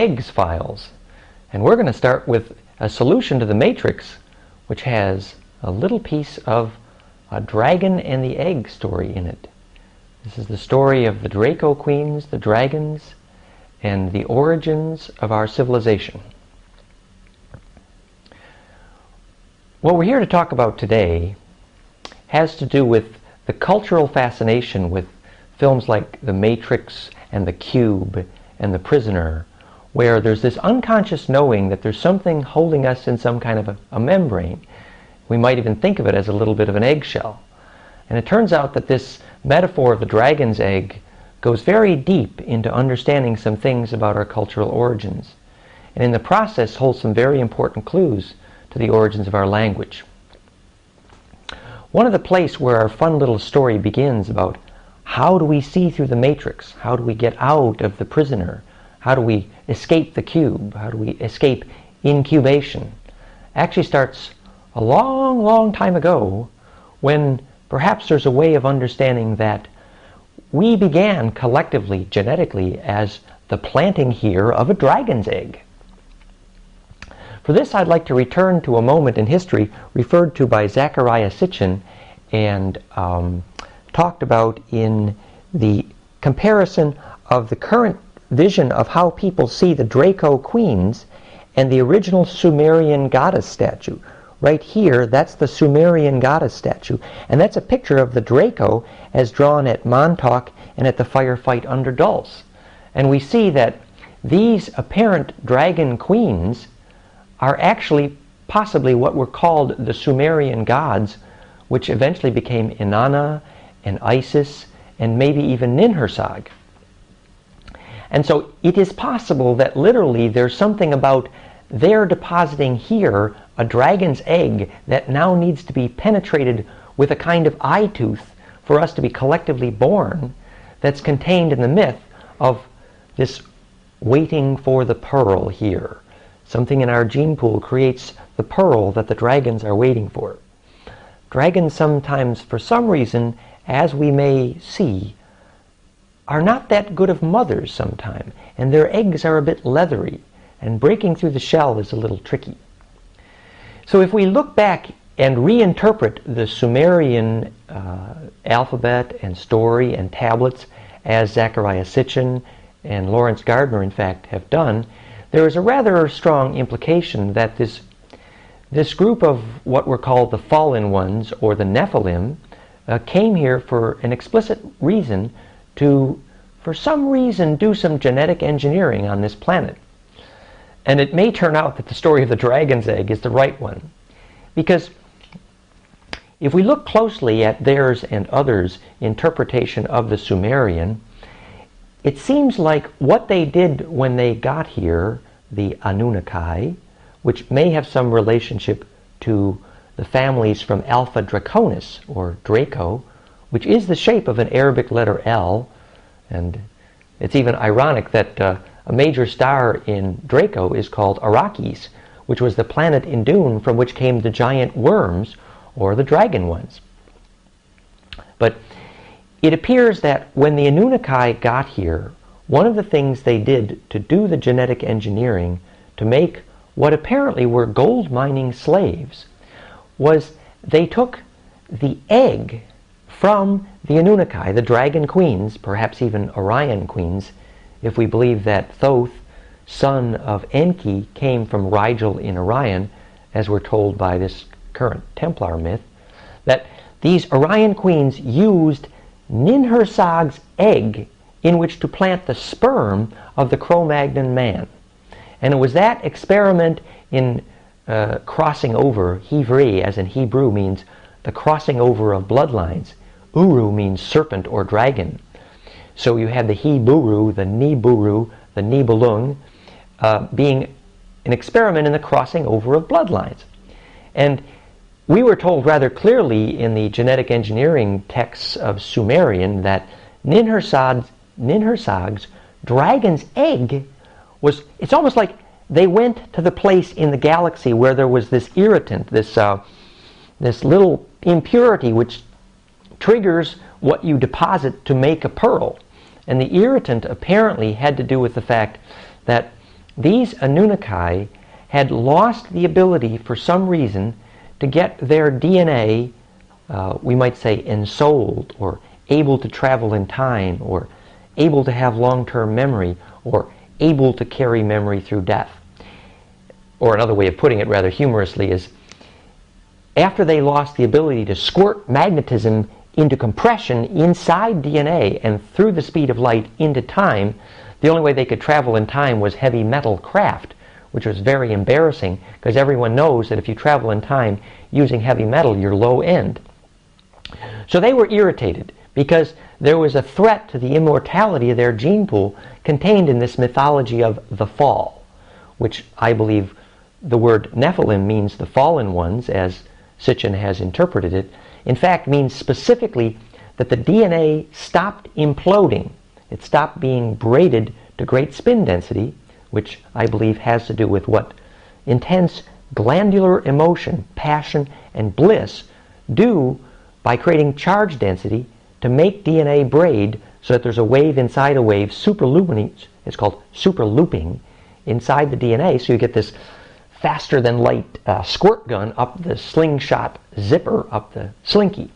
EggX files. And we're going to start with a solution to the matrix which has a little piece of a dragon and the egg story in it. This is the story of the Draco Queens, the dragons, and the origins of our civilization. What we're here to talk about today has to do with the cultural fascination with films like The Matrix and The Cube and The Prisoner, where there's this unconscious knowing that there's something holding us in some kind of a membrane. We might even think of it as a little bit of an eggshell. And it turns out that this metaphor of the dragon's egg goes very deep into understanding some things about our cultural origins, and in the process holds some very important clues to the origins of our language. One of the places where our fun little story begins about how do we see through the matrix, how do we get out of the prisoner, how do we escape the cube, how do we escape incubation, actually starts a long, long time ago, when perhaps there's a way of understanding that we began collectively, genetically, as the planting here of a dragon's egg. For this, I'd like to return to a moment in history referred to by Zecharia Sitchin and talked about in the comparison of the current vision of how people see the Draco Queens and the original Sumerian goddess statue. Right here, that's the Sumerian goddess statue, and that's a picture of the Draco as drawn at Montauk and at the firefight under Dulce. And we see that these apparent dragon queens are actually possibly what were called the Sumerian gods, which eventually became Inanna and Isis and maybe even Ninhursag. And so it is possible that literally there's something about their depositing here a dragon's egg that now needs to be penetrated with a kind of eye tooth for us to be collectively born, that's contained in the myth of this waiting for the pearl here. Something in our gene pool creates the pearl that the dragons are waiting for. Dragons sometimes, for some reason, as we may see, are not that good of mothers sometimes, and their eggs are a bit leathery, and breaking through the shell is a little tricky. So if we look back and reinterpret the Sumerian alphabet and story and tablets, as Zecharia Sitchin and Lawrence Gardner in fact have done, there is a rather strong implication that this group of what were called the fallen ones, or the Nephilim, came here for an explicit reason to, for some reason, do some genetic engineering on this planet. And it may turn out that the story of the dragon's egg is the right one. Because if we look closely at theirs and others' interpretation of the Sumerian, it seems like what they did when they got here, the Anunnaki, which may have some relationship to the families from Alpha Draconis, or Draco, which is the shape of an Arabic letter L, and it's even ironic that a major star in Draco is called Arrakis, which was the planet in Dune from which came the giant worms, or the dragon ones. But it appears that when the Anunnaki got here, one of the things they did to do the genetic engineering to make what apparently were gold mining slaves was they took the egg from the Anunnaki, the dragon queens, perhaps even Orion queens, if we believe that Thoth, son of Enki, came from Rigel in Orion, as we're told by this current Templar myth, that these Orion queens used Ninhursag's egg in which to plant the sperm of the Cro-Magnon man. And it was that experiment in crossing over, Hivri, as in Hebrew, means the crossing over of bloodlines. Uru means serpent or dragon. So you had the He-Buru, the Niburu, the Nibelung, being an experiment in the crossing over of bloodlines. And we were told rather clearly in the genetic engineering texts of Sumerian that Ninhursag's dragon's egg was, it's almost like they went to the place in the galaxy where there was this irritant, this little impurity which triggers what you deposit to make a pearl. And the irritant apparently had to do with the fact that these Anunnaki had lost the ability for some reason to get their DNA, we might say, ensouled, or able to travel in time, or able to have long-term memory, or able to carry memory through death. Or another way of putting it rather humorously is, after they lost the ability to squirt magnetism into compression inside DNA and through the speed of light into time, the only way they could travel in time was heavy metal craft, which was very embarrassing because everyone knows that if you travel in time using heavy metal, you're low end. So they were irritated because there was a threat to the immortality of their gene pool contained in this mythology of the fall, which I believe the word Nephilim means the fallen ones, as Sitchin has interpreted it. In fact, means specifically that the DNA stopped imploding. It stopped being braided to great spin density, which I believe has to do with what intense glandular emotion, passion, and bliss do by creating charge density to make DNA braid so that there's a wave inside a wave, superlooping. It's called superlooping inside the DNA, so you get this faster than light squirt gun up the slingshot zipper, up the slinky.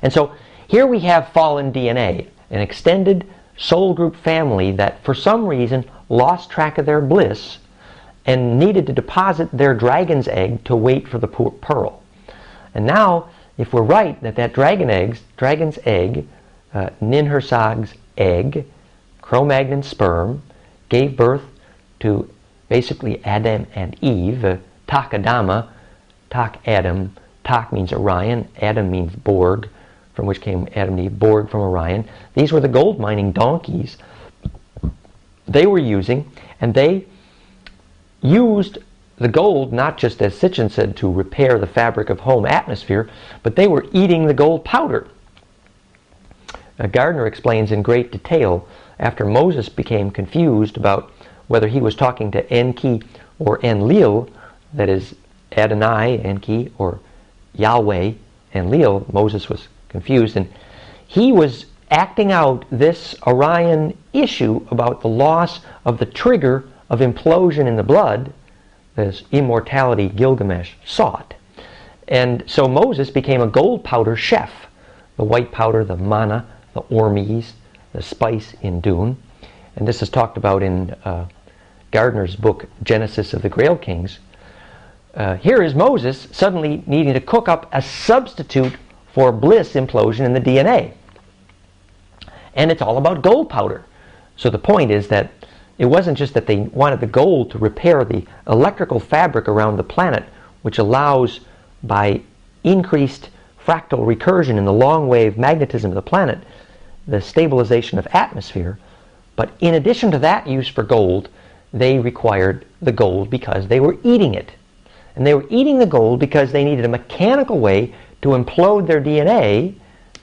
And so here we have fallen DNA, an extended soul group family that for some reason lost track of their bliss and needed to deposit their dragon's egg to wait for the pearl. And now, if we're right that that dragon's egg, Ninhursag's egg, Cro-Magnon sperm, gave birth to basically Adam and Eve, Tak Adama, Tak Adam. Tak means Orion, Adam means Borg, from which came Adam and Eve, Borg from Orion. These were the gold mining donkeys they were using, and they used the gold not just, as Sitchin said, to repair the fabric of home atmosphere, but they were eating the gold powder. Gardner explains in great detail, after Moses became confused about whether he was talking to Enki or Enlil, that is Adonai, Enki, or Yahweh, Enlil, Moses was confused, and he was acting out this Orion issue about the loss of the trigger of implosion in the blood, this immortality Gilgamesh sought. And so Moses became a gold powder chef, the white powder, the manna, the ormes, the spice in Dune. And this is talked about in Gardner's book, Genesis of the Grail Kings. Here is Moses suddenly needing to cook up a substitute for bliss implosion in the DNA. And it's all about gold powder. So the point is that it wasn't just that they wanted the gold to repair the electrical fabric around the planet, which allows, by increased fractal recursion in the long wave magnetism of the planet, the stabilization of atmosphere. But in addition to that use for gold, they required the gold because they were eating it. And they were eating the gold because they needed a mechanical way to implode their DNA.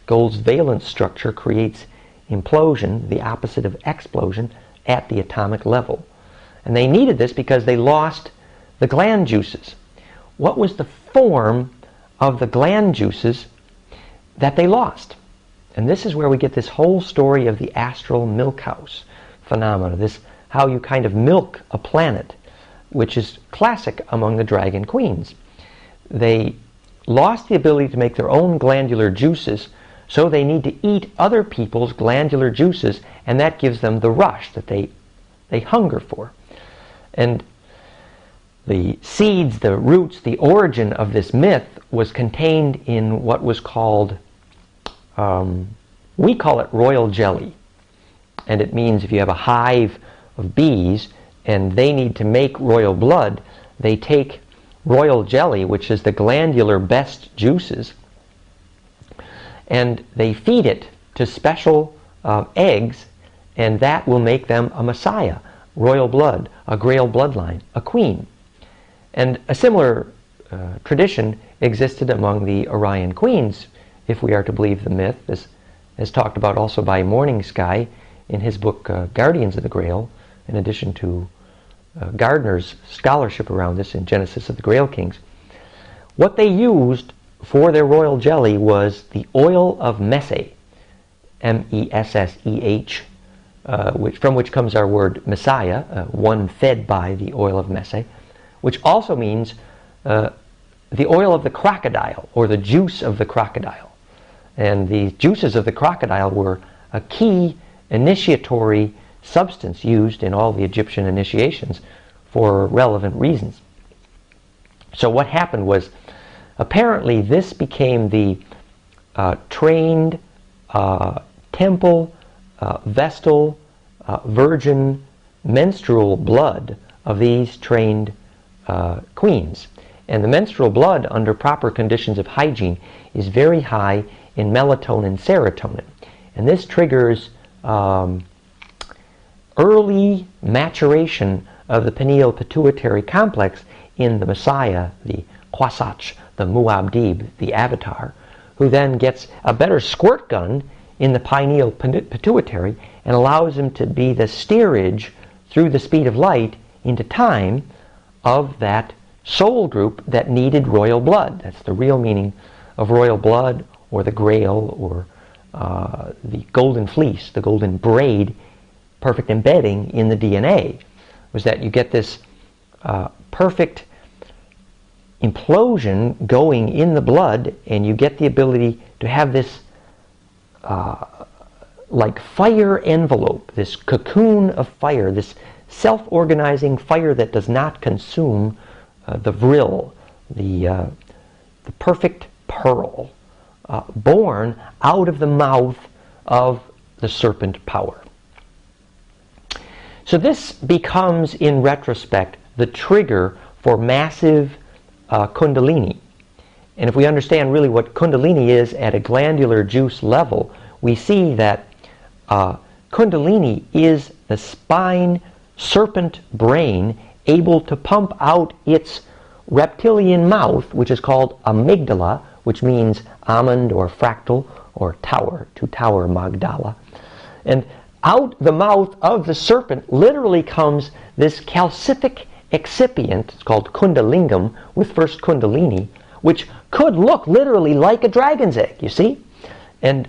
Gold's valence structure creates implosion, the opposite of explosion, at the atomic level. And they needed this because they lost the gland juices. What was the form of the gland juices that they lost? And this is where we get this whole story of the astral milk house phenomena, this how you kind of milk a planet, which is classic among the dragon queens. They lost the ability to make their own glandular juices, so they need to eat other people's glandular juices, and that gives them the rush that they hunger for. And the seeds, the roots, the origin of this myth was contained in what was called, we call it royal jelly. And it means if you have a hive of bees and they need to make royal blood, they take royal jelly, which is the glandular best juices, and they feed it to special eggs, and that will make them a messiah, royal blood, a grail bloodline, a queen. And a similar tradition existed among the Orion queens, if we are to believe the myth. This is talked about also by Morning Sky in his book Guardians of the Grail, in addition to Gardner's scholarship around this in Genesis of the Grail Kings. What they used for their royal jelly was the oil of Messe, M-E-S-S-E-H, from which comes our word Messiah, one fed by the oil of Messe, which also means the oil of the crocodile, or the juice of the crocodile. And the juices of the crocodile were a key initiatory substance used in all the Egyptian initiations for relevant reasons. So what happened was, apparently this became the trained temple, vestal, virgin, menstrual blood of these trained queens. And the menstrual blood, under proper conditions of hygiene, is very high in melatonin, serotonin. And this triggers early maturation of the pineal pituitary complex in the Messiah, the Quasach, the Muad'Dib, the avatar, who then gets a better squirt gun in the pineal pituitary and allows him to be the steerage through the speed of light into time of that soul group that needed royal blood. That's the real meaning of royal blood, or the grail, or the golden fleece, the golden braid, perfect embedding in the DNA, was that you get this perfect implosion going in the blood, and you get the ability to have this like fire envelope, this cocoon of fire, this self-organizing fire that does not consume the vril, the perfect pearl, born out of the mouth of the serpent power. So this becomes, in retrospect, the trigger for massive kundalini. And if we understand really what kundalini is at a glandular juice level, we see that kundalini is the spine serpent brain able to pump out its reptilian mouth, which is called amygdala, which means almond or fractal or tower, to tower Magdala. And out the mouth of the serpent literally comes this calcific excipient, it's called kundalingam, with first kundalini, which could look literally like a dragon's egg, you see? And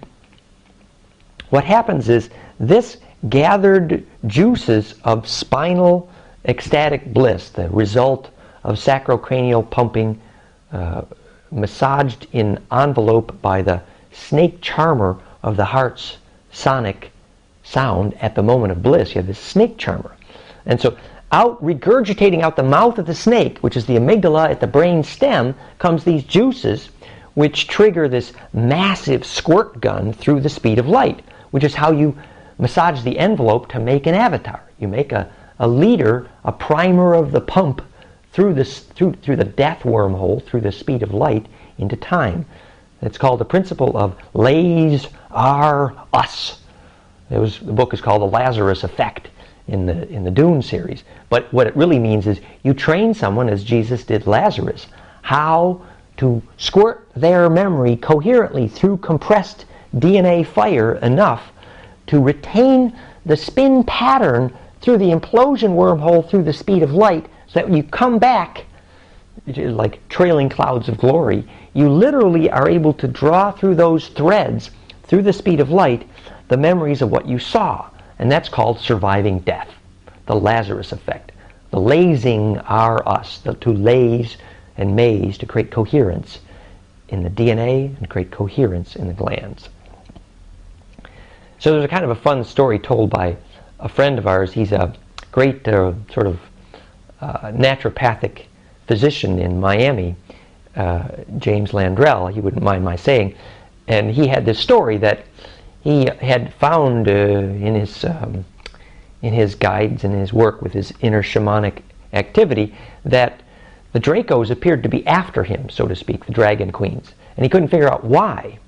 what happens is this gathered juices of spinal ecstatic bliss, the result of sacrocranial pumping, massaged in envelope by the snake charmer of the heart's sonic sound at the moment of bliss. You have this snake charmer. And so out, regurgitating out the mouth of the snake, which is the amygdala at the brain stem, comes these juices which trigger this massive squirt gun through the speed of light, which is how you massage the envelope to make an avatar. You make a leader, a primer of the pump through the death wormhole, through the speed of light into time. It's called the principle of les are us. The book is called The Lazarus Effect in the Dune series. But what it really means is you train someone, as Jesus did Lazarus, how to squirt their memory coherently through compressed DNA fire enough to retain the spin pattern through the implosion wormhole through the speed of light, so that when you come back, like trailing clouds of glory, you literally are able to draw through those threads, through the speed of light, the memories of what you saw. And that's called surviving death, the Lazarus effect. The lasing are us, to lase and maze, to create coherence in the DNA and create coherence in the glands. So there's a kind of a fun story told by a friend of ours. He's a great sort of naturopathic physician in Miami, James Landrell, he wouldn't mind my saying. And he had this story that he had found in his guides and his work with his inner shamanic activity, that the Dracos appeared to be after him, so to speak, the dragon queens. And he couldn't figure out why.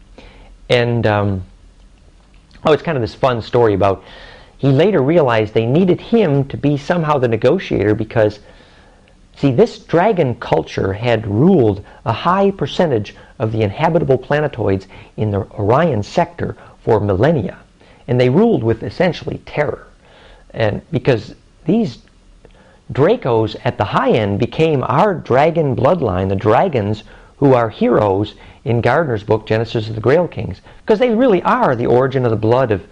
And it's kind of this fun story about, he later realized they needed him to be somehow the negotiator, because, see, this dragon culture had ruled a high percentage of the inhabitable planetoids in the Orion sector for millennia. And they ruled with essentially terror. And because these Dracos at the high end became our dragon bloodline, the dragons who are heroes in Gardner's book, Genesis of the Grail Kings, because they really are the origin of the blood of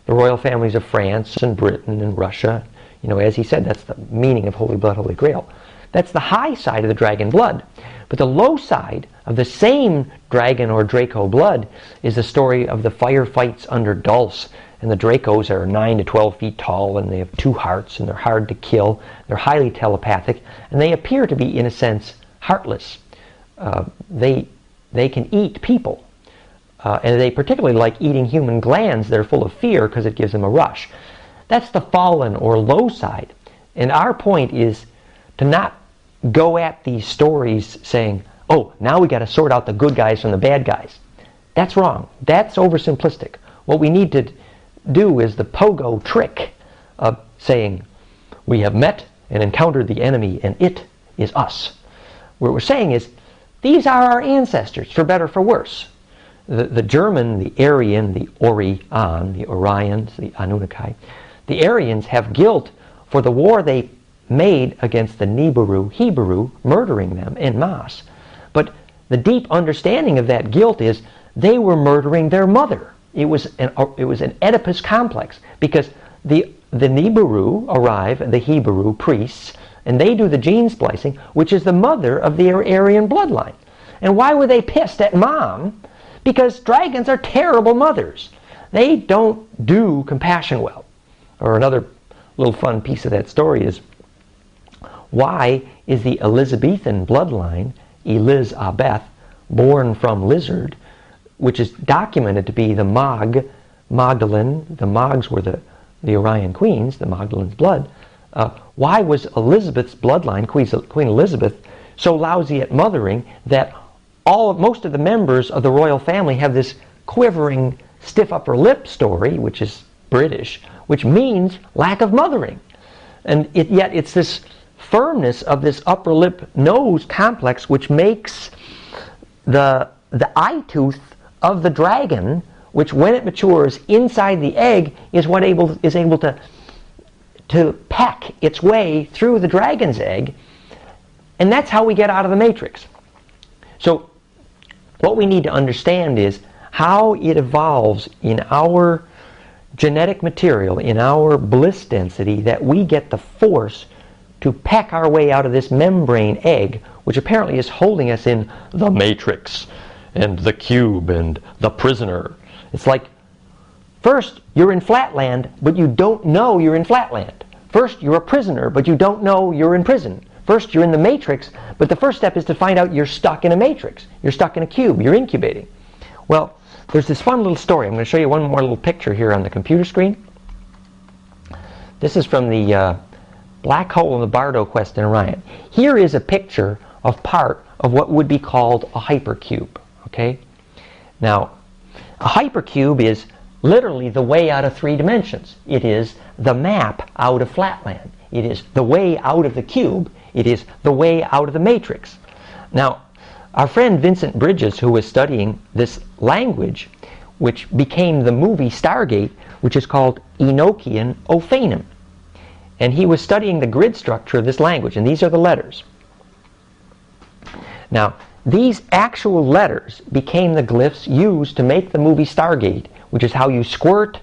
the royal families of France and Britain and Russia. You know, as he said, that's the meaning of Holy Blood, Holy Grail. That's the high side of the dragon blood. But the low side of the same dragon or Draco blood is the story of the firefights under Dulce. And the Dracos are 9 to 12 feet tall, and they have 2 hearts, and they're hard to kill. They're highly telepathic, and they appear to be, in a sense, heartless. They can eat people. And they particularly like eating human glands. They're full of fear because it gives them a rush. That's the fallen or low side. And our point is to not go at these stories saying, oh, now we got to sort out the good guys from the bad guys. That's wrong. That's oversimplistic. What we need to do is the pogo trick of saying, we have met and encountered the enemy, and it is us. What we're saying is, these are our ancestors, for better, for worse. The German, the Aryan, the Orion, the Orions, the Anunnaki, the Aryans have guilt for the war they made against the Nibiru, Hebrew, murdering them en masse. But the deep understanding of that guilt is they were murdering their mother. It was an Oedipus complex, because the Nibiru arrive, the Hebrew priests, and they do the gene splicing, which is the mother of the Aryan bloodline. And why were they pissed at Mom? Because dragons are terrible mothers. They don't do compassion well. Or another little fun piece of that story is, why is the Elizabethan bloodline, Elizabeth, born from lizard, which is documented to be the Magdalene, the Mogs were the Orion queens, the Magdalene's blood. Why was Elizabeth's bloodline, Queen Elizabeth, so lousy at mothering that most of the members of the royal family have this quivering, stiff upper lip story, which is British, which means lack of mothering. And yet it's this firmness of this upper lip nose complex which makes the eye tooth of the dragon, which when it matures inside the egg is what is able to peck its way through the dragon's egg. And that's how we get out of the matrix. So what we need to understand is how it evolves in our genetic material, in our bliss density, that we get the force to peck our way out of this membrane egg, which apparently is holding us in the matrix and the cube and the prisoner. It's like, first you're in flatland, but you don't know you're in flatland. First you're a prisoner, but you don't know you're in prison. First you're in the matrix, but the first step is to find out you're stuck in a matrix. You're stuck in a cube. You're incubating. Well, there's this fun little story. I'm going to show you one more little picture here on the computer screen. This is from the black hole in the Bardo quest in Orion. Here is a picture of part of what would be called a hypercube. Okay? Now, a hypercube is literally the way out of 3 dimensions. It is the map out of flatland. It is the way out of the cube. It is the way out of the matrix. Now, our friend Vincent Bridges, who was studying this language, which became the movie Stargate, which is called Enochian Ophanim. And he was studying the grid structure of this language, and these are the letters. Now, these actual letters became the glyphs used to make the movie Stargate, which is how you squirt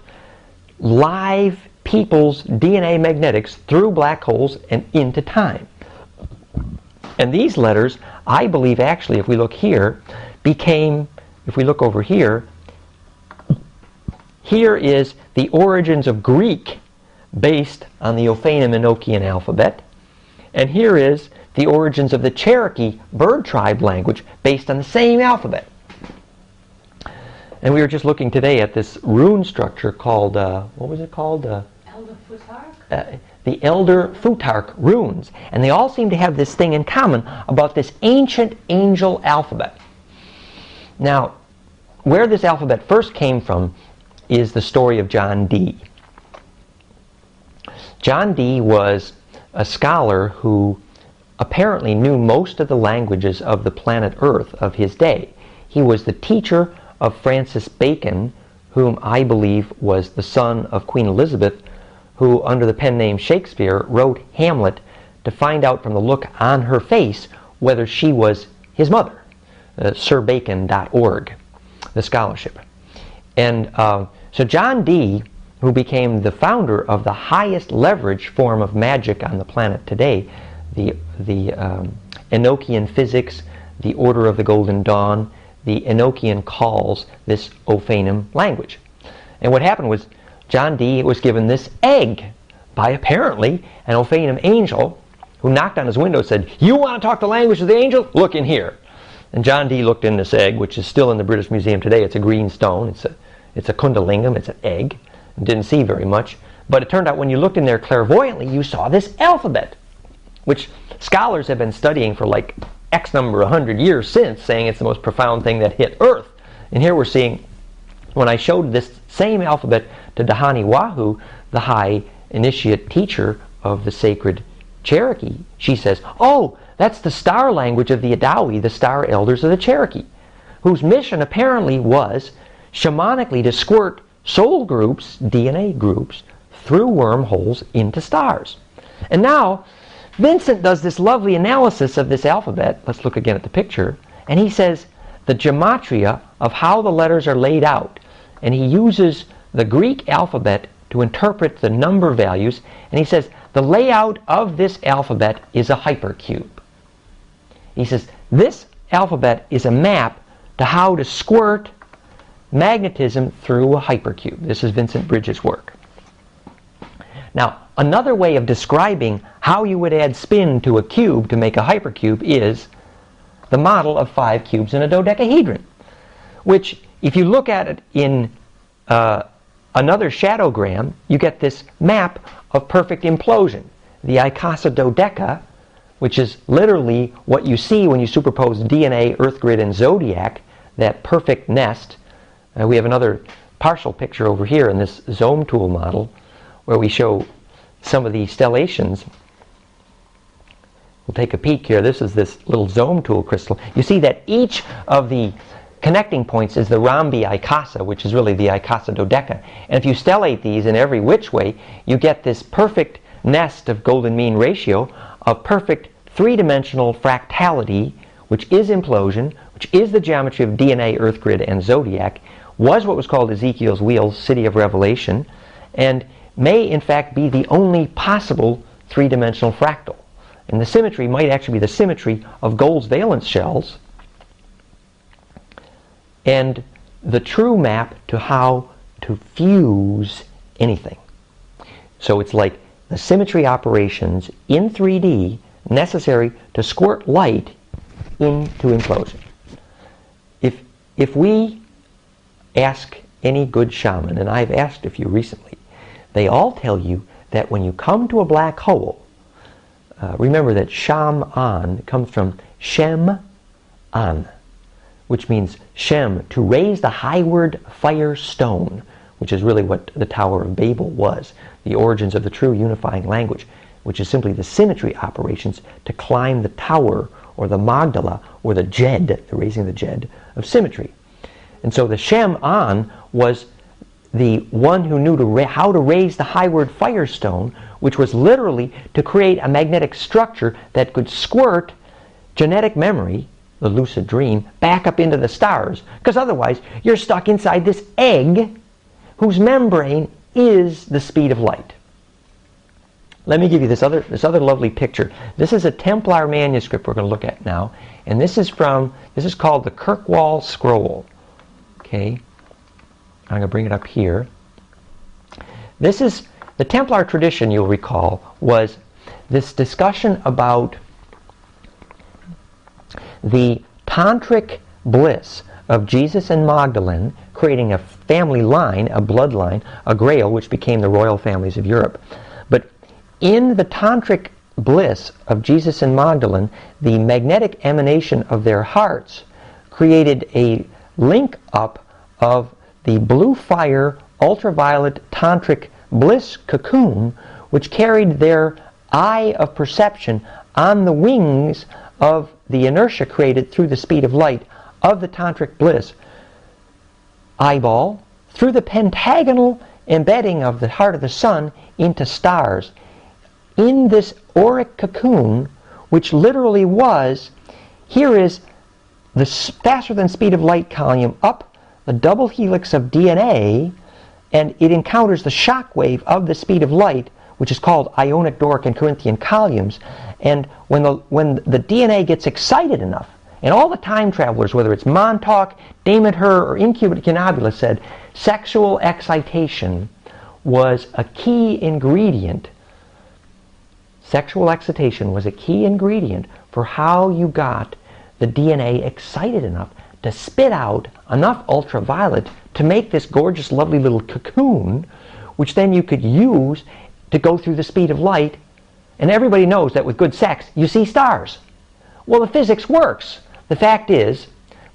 live people's DNA magnetics through black holes and into time. And these letters, I believe actually, if we look here, if we look over here, here is the origins of Greek based on the Ophanim-Enochian alphabet. And here is the origins of the Cherokee bird tribe language based on the same alphabet. And we were just looking today at this rune structure called, what was it called? Elder Futhark? The Elder Futhark runes. And they all seem to have this thing in common about this ancient angel alphabet. Now, where this alphabet first came from is the story of John Dee. John Dee was a scholar who apparently knew most of the languages of the planet Earth of his day. He was the teacher of Francis Bacon, whom I believe was the son of Queen Elizabeth, who under the pen name Shakespeare wrote Hamlet to find out from the look on her face whether she was his mother. sirbacon.org, the scholarship. And so John Dee who became the founder of the highest leverage form of magic on the planet today, the Enochian physics, the Order of the Golden Dawn. The Enochian calls this Ophanim language. And what happened was John Dee was given this egg by apparently an Ophanim angel who knocked on his window and said, "You want to talk the language of the angel? Look in here." And John Dee looked in this egg, which is still in the British Museum today. It's a green stone. It's a kundalingam. It's an egg. It didn't see very much. But it turned out when you looked in there clairvoyantly, you saw this alphabet, which scholars have been studying for like X number of 100 years since, saying it's the most profound thing that hit Earth. And here we're seeing, when I showed this same alphabet to Dahani Wahu, the high initiate teacher of the sacred Cherokee, she says, "Oh, that's the star language of the Adawi, the star elders of the Cherokee, whose mission apparently was shamanically to squirt soul groups, DNA groups, through wormholes into stars." And now Vincent does this lovely analysis of this alphabet. Let's look again at the picture. And he says the gematria of how the letters are laid out. And he uses the Greek alphabet to interpret the number values. And he says the layout of this alphabet is a hypercube. He says this alphabet is a map to how to squirt magnetism through a hypercube. This is Vincent Bridges' work. Now, another way of describing how you would add spin to a cube to make a hypercube is the model of 5 cubes in a dodecahedron, which, if you look at it in another shadowgram, you get this map of perfect implosion. The icosadodeca, which is literally what you see when you superpose DNA, Earth grid, and zodiac, that perfect nest. We have another partial picture over here in this Zoom tool model where we show some of the stellations. We'll take a peek here. This is this little Zoom tool crystal. You see that each of the connecting points is the rhombi icasa, which is really the icosadodeca. And if you stellate these in every which way, you get this perfect nest of golden mean ratio of perfect three-dimensional fractality, which is implosion, which is the geometry of DNA, Earth grid, and zodiac, was what was called Ezekiel's wheel, city of revelation, and may in fact be the only possible three-dimensional fractal. And the symmetry might actually be the symmetry of gold's valence shells and the true map to how to fuse anything. So it's like the symmetry operations in 3D necessary to squirt light into implosion. If we ask any good shaman, and I've asked a few recently, they all tell you that when you come to a black hole, remember that Sham-an comes from Shem-an, which means Shem, to raise the highward fire stone, which is really what the Tower of Babel was, the origins of the true unifying language, which is simply the symmetry operations to climb the tower or the Magdala or the Jed, the raising the Jed of symmetry. And so the Shem-an was the one who knew how to raise the highward firestone, which was literally to create a magnetic structure that could squirt genetic memory, the lucid dream, back up into the stars. Because otherwise, you're stuck inside this egg whose membrane is the speed of light. Let me give you this other lovely picture. This is a Templar manuscript we're going to look at now. And this is called the Kirkwall Scroll. Okay. I'm going to bring it up here. This is the Templar tradition, you'll recall, was this discussion about the tantric bliss of Jesus and Magdalene, creating a family line, a bloodline, a grail, which became the royal families of Europe. But in the tantric bliss of Jesus and Magdalene, the magnetic emanation of their hearts created a link up of the blue fire ultraviolet tantric bliss cocoon, which carried their eye of perception on the wings of the inertia created through the speed of light of the tantric bliss eyeball through the pentagonal embedding of the heart of the sun into stars in this auric cocoon, which literally was, here is the faster than speed of light column up the double helix of DNA, and it encounters the shock wave of the speed of light, which is called Ionic, Doric, and Corinthian columns. And when the DNA gets excited enough, and all the time travelers, whether it's Montauk, Damon Herr, or Incubicunabula, said sexual excitation was a key ingredient. Sexual excitation was a key ingredient for how you got the DNA excited enough to spit out enough ultraviolet to make this gorgeous, lovely little cocoon, which then you could use to go through the speed of light. And everybody knows that with good sex, you see stars. Well, the physics works. The fact is,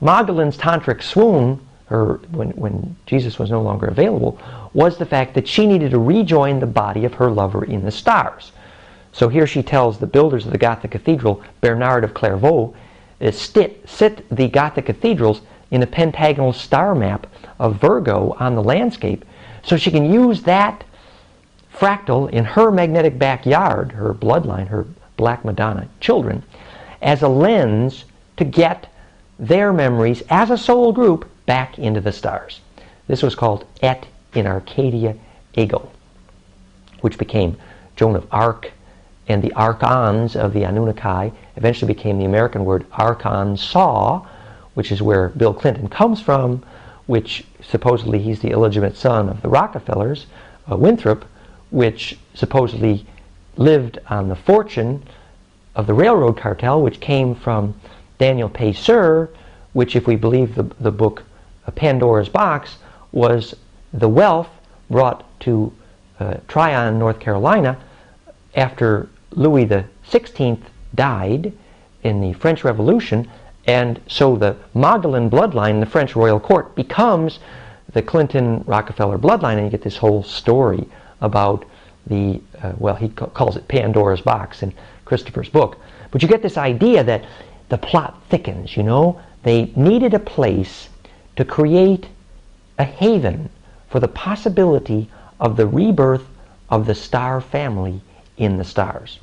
Magdalene's tantric swoon, when Jesus was no longer available, was the fact that she needed to rejoin the body of her lover in the stars. So here she tells the builders of the Gothic cathedral, Bernard of Clairvaux, sit the Gothic cathedrals in a pentagonal star map of Virgo on the landscape, so she can use that fractal in her magnetic backyard, her bloodline, her Black Madonna children, as a lens to get their memories as a soul group back into the stars. This was called Et in Arcadia Ego, which became Joan of Arc, and the archons of the Anunnaki eventually became the American word Arkansas, which is where Bill Clinton comes from, which supposedly he's the illegitimate son of the Rockefellers, Winthrop, which supposedly lived on the fortune of the railroad cartel, which came from Daniel Pacer, which, if we believe the book Pandora's Box, was the wealth brought to Tryon, North Carolina, after Louis XVI died in the French Revolution, and so the Magdalene bloodline in the French royal court becomes the Clinton-Rockefeller bloodline, and you get this whole story about the, well, he calls it Pandora's Box in Christopher's book. But you get this idea that the plot thickens, you know? They needed a place to create a haven for the possibility of the rebirth of the star family in the stars.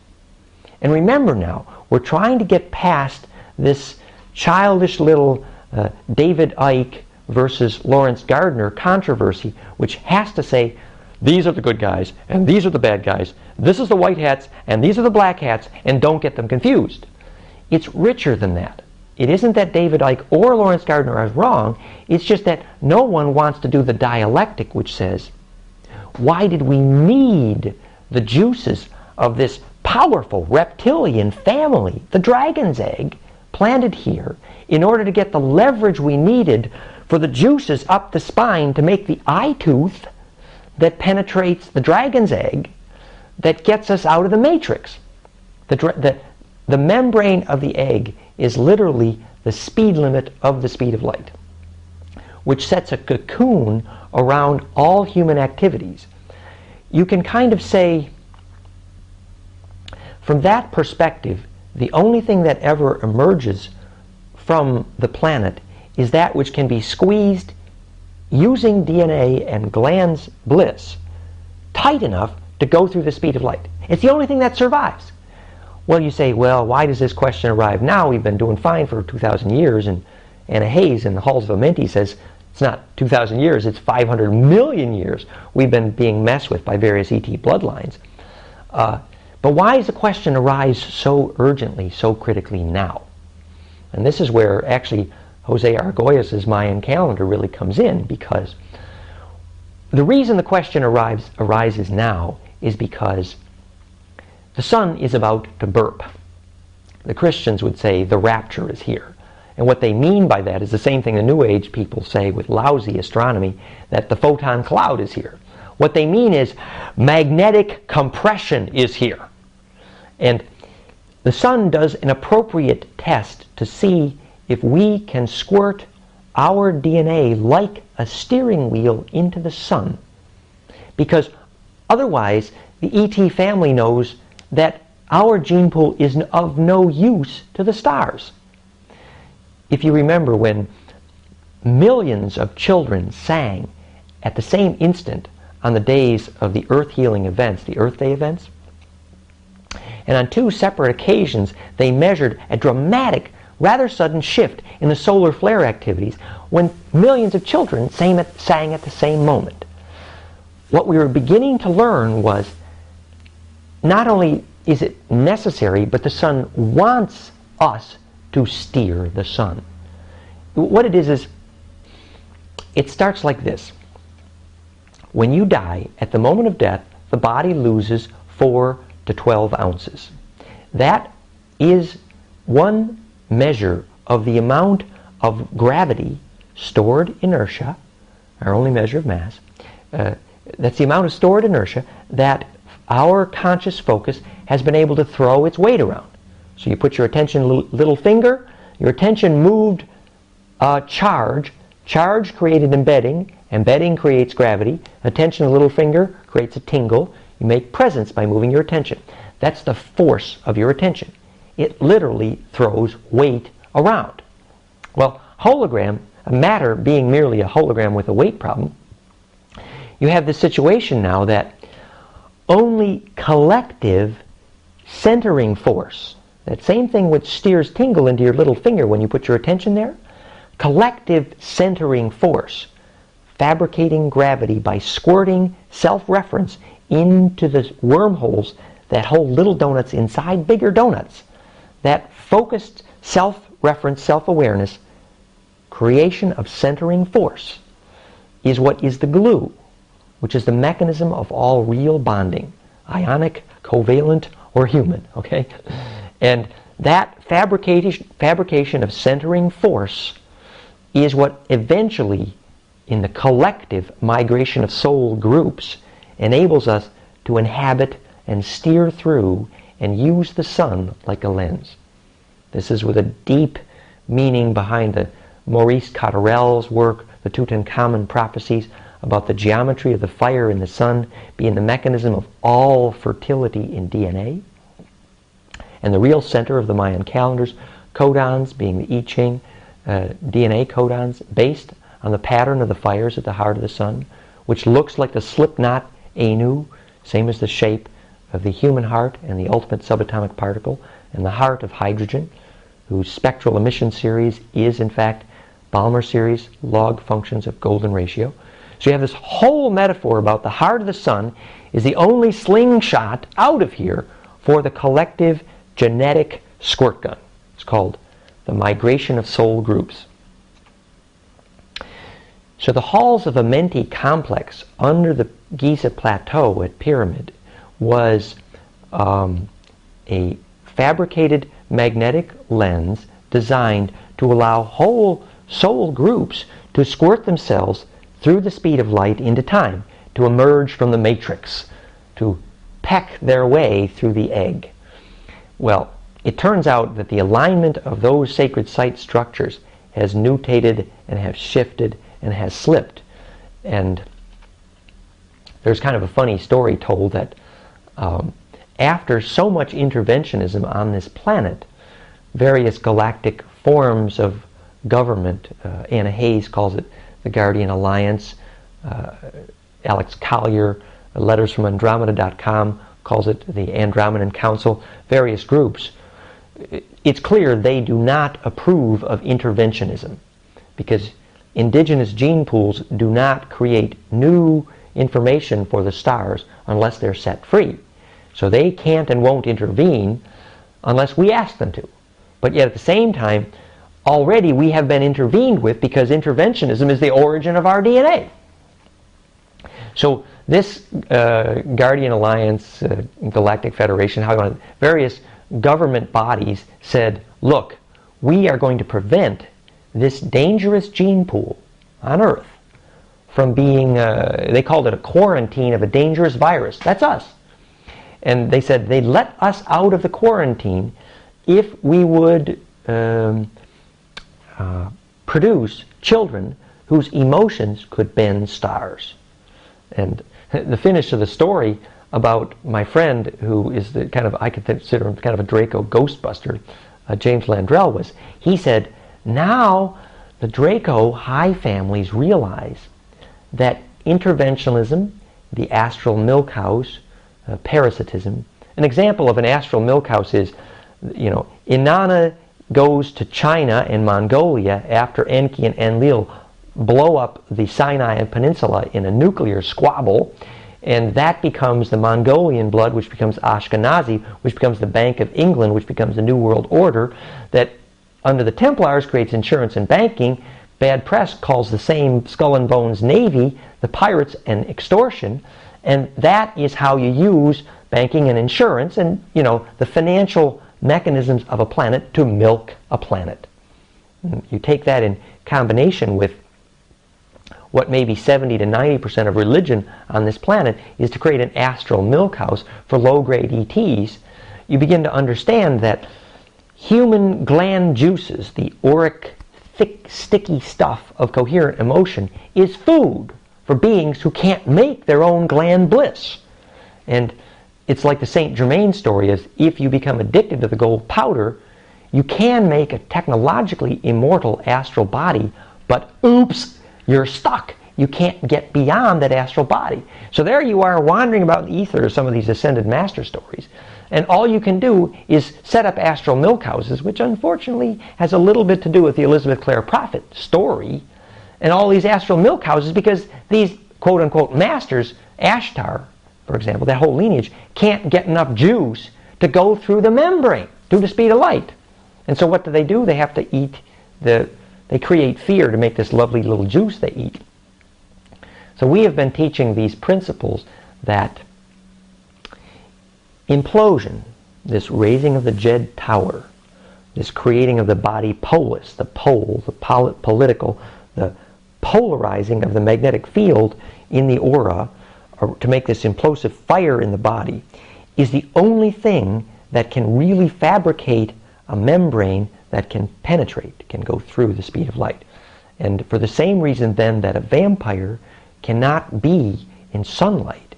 And remember now, we're trying to get past this childish little David Icke versus Lawrence Gardner controversy, which has to say, these are the good guys, and these are the bad guys. This is the white hats, and these are the black hats, and don't get them confused. It's richer than that. It isn't that David Icke or Lawrence Gardner are wrong. It's just that no one wants to do the dialectic, which says, why did we need the juices of this powerful reptilian family, the dragon's egg, planted here, in order to get the leverage we needed for the juices up the spine to make the eye tooth that penetrates the dragon's egg that gets us out of the matrix. The membrane of the egg is literally the speed limit of the speed of light, which sets a cocoon around all human activities. You can kind of say, from that perspective, the only thing that ever emerges from the planet is that which can be squeezed using DNA and Gland's Bliss tight enough to go through the speed of light. It's the only thing that survives. Well, you say, well, why does this question arrive now? We've been doing fine for 2,000 years, and Anna Hayes in the Halls of Amenti says it's not 2,000 years, it's 500 million years we've been being messed with by various ET bloodlines. But why does the question arise so urgently, so critically now? And this is where actually Jose Argoyas' Mayan calendar really comes in, because the reason the question arises now is because the sun is about to burp. The Christians would say the rapture is here. And what they mean by that is the same thing the New Age people say with lousy astronomy, that the photon cloud is here. What they mean is magnetic compression is here. And the sun does an appropriate test to see if we can squirt our DNA like a steering wheel into the sun. Because otherwise, the ET family knows that our gene pool is of no use to the stars. If you remember when millions of children sang at the same instant on the days of the Earth healing events, the Earth Day events, and on two separate occasions they measured a dramatic, rather sudden shift in the solar flare activities when millions of children sang at the same moment. what we were beginning to learn was not only is it necessary, but the sun wants us to steer the sun. What it is it starts like this. When you die, at the moment of death, the body loses 4 to 12 ounces. That is one measure of the amount of gravity, stored inertia, our only measure of mass. That's the amount of stored inertia that our conscious focus has been able to throw its weight around. So you put your attention, little finger, your attention moved charge. Charge created embedding. Embedding creates gravity. Attention, little finger, creates a tingle. You make presence by moving your attention. That's the force of your attention. It literally throws weight around. Well, hologram, matter being merely a hologram with a weight problem, you have this situation now that only collective centering force, that same thing which steers tingle into your little finger when you put your attention there, collective centering force, fabricating gravity by squirting self-reference into the wormholes that hold little donuts inside bigger donuts. That focused self-reference, self-awareness, creation of centering force is what is the glue, which is the mechanism of all real bonding, ionic, covalent, or human, okay? And that fabrication of centering force is what eventually, in the collective migration of soul groups, enables us to inhabit and steer through and use the sun like a lens. This is with a deep meaning behind the Maurice Cotterell's work, the Tutankhamun prophecies, about the geometry of the fire in the sun being the mechanism of all fertility in DNA, and the real center of the Mayan calendars, codons being the I Ching, DNA codons based on the pattern of the fires at the heart of the sun, which looks like the slipknot Anu, same as the shape of the human heart and the ultimate subatomic particle, and the heart of hydrogen, whose spectral emission series is in fact Balmer series log functions of golden ratio. So you have this whole metaphor about the heart of the sun is the only slingshot out of here for the collective genetic squirt gun. It's called the migration of soul groups. So the halls of Amenti complex under the Giza Plateau at Pyramid was a fabricated magnetic lens designed to allow whole soul groups to squirt themselves through the speed of light into time, to emerge from the matrix, to peck their way through the egg. Well, it turns out that the alignment of those sacred site structures has nutated and has shifted and has slipped. And there's kind of a funny story told that after so much interventionism on this planet, various galactic forms of government, Anna Hayes calls it the Guardian Alliance, Alex Collier, lettersfromandromeda.com calls it the Andromedan Council, various groups, it's clear they do not approve of interventionism, because indigenous gene pools do not create new information for the stars unless they're set free. So they can't and won't intervene unless we ask them to. But yet at the same time, already we have been intervened with, because interventionism is the origin of our DNA. So this Guardian Alliance, Galactic Federation, various government bodies said, look, we are going to prevent this dangerous gene pool on Earth from being, they called it a quarantine of a dangerous virus. That's us. And they said they'd let us out of the quarantine if we would produce children whose emotions could bend stars. And the finish of the story about my friend, who is the kind of, I could consider him kind of a Draco Ghostbuster, James Landrell, was, he said, now the Draco high families realize that interventionism, the astral milk house, parasitism. An example of an astral milk house is, Inanna goes to China and Mongolia after Enki and Enlil blow up the Sinai Peninsula in a nuclear squabble, and that becomes the Mongolian blood, which becomes Ashkenazi, which becomes the Bank of England, which becomes the New World Order, that under the Templars creates insurance and banking. Bad press calls the same Skull and Bones Navy the pirates and extortion, and that is how you use banking and insurance and, the financial mechanisms of a planet to milk a planet. You take that in combination with what maybe 70 to 90% of religion on this planet is to create an astral milk house for low-grade ETs, you begin to understand that human gland juices, the auric, thick, sticky stuff of coherent emotion, is food for beings who can't make their own gland bliss. And it's like the Saint Germain story is, if you become addicted to the gold powder, you can make a technologically immortal astral body, but oops, you're stuck. You can't get beyond that astral body. So there you are wandering about the ether of some of these ascended master stories. And all you can do is set up astral milk houses, which unfortunately has a little bit to do with the Elizabeth Clare Prophet story. And all these astral milk houses, because these quote-unquote masters, Ashtar, for example, that whole lineage, can't get enough juice to go through the membrane, through the speed of light. And so what do? They have to eat they create fear to make this lovely little juice they eat. So we have been teaching these principles that implosion, this raising of the Jed Tower, this creating of the body polis, the pole, the political, the polarizing of the magnetic field in the aura, or to make this implosive fire in the body, is the only thing that can really fabricate a membrane that can penetrate, can go through the speed of light. And for the same reason then that a vampire cannot be in sunlight,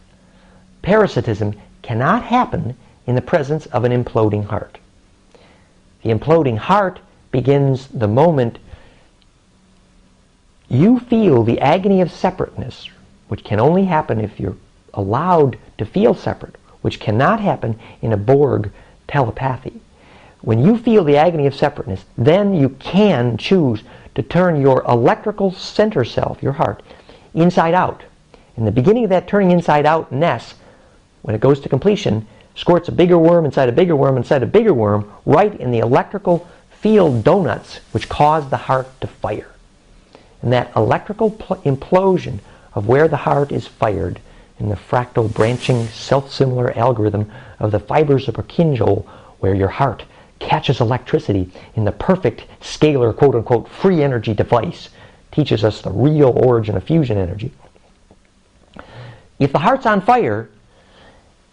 parasitism cannot happen in the presence of an imploding heart. The imploding heart begins the moment you feel the agony of separateness, which can only happen if you're allowed to feel separate, which cannot happen in a Borg telepathy. When you feel the agony of separateness, then you can choose to turn your electrical center self, your heart, inside out. In the beginning of that turning inside out-ness, when it goes to completion, squirts a bigger worm inside a bigger worm inside a bigger worm, right in the electrical field donuts, which cause the heart to fire. And that electrical implosion of where the heart is fired in the fractal branching self-similar algorithm of the fibers of Purkinje, where your heart catches electricity in the perfect scalar quote-unquote free energy device, teaches us the real origin of fusion energy. If the heart's on fire,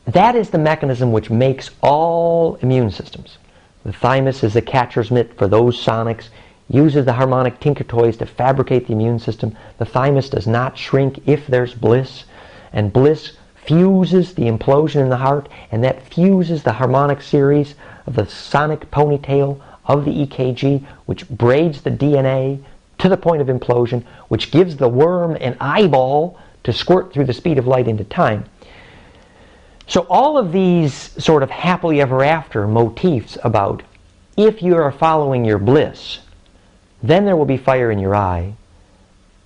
that is the mechanism which makes all immune systems. The thymus is the catcher's mitt for those sonics, uses the harmonic tinker toys to fabricate the immune system. The thymus does not shrink if there's bliss, and bliss fuses the implosion in the heart, and that fuses the harmonic series of the sonic ponytail of the EKG, which braids the DNA to the point of implosion, which gives the worm an eyeball to squirt through the speed of light into time. So all of these sort of happily ever after motifs about if you are following your bliss, then there will be fire in your eye,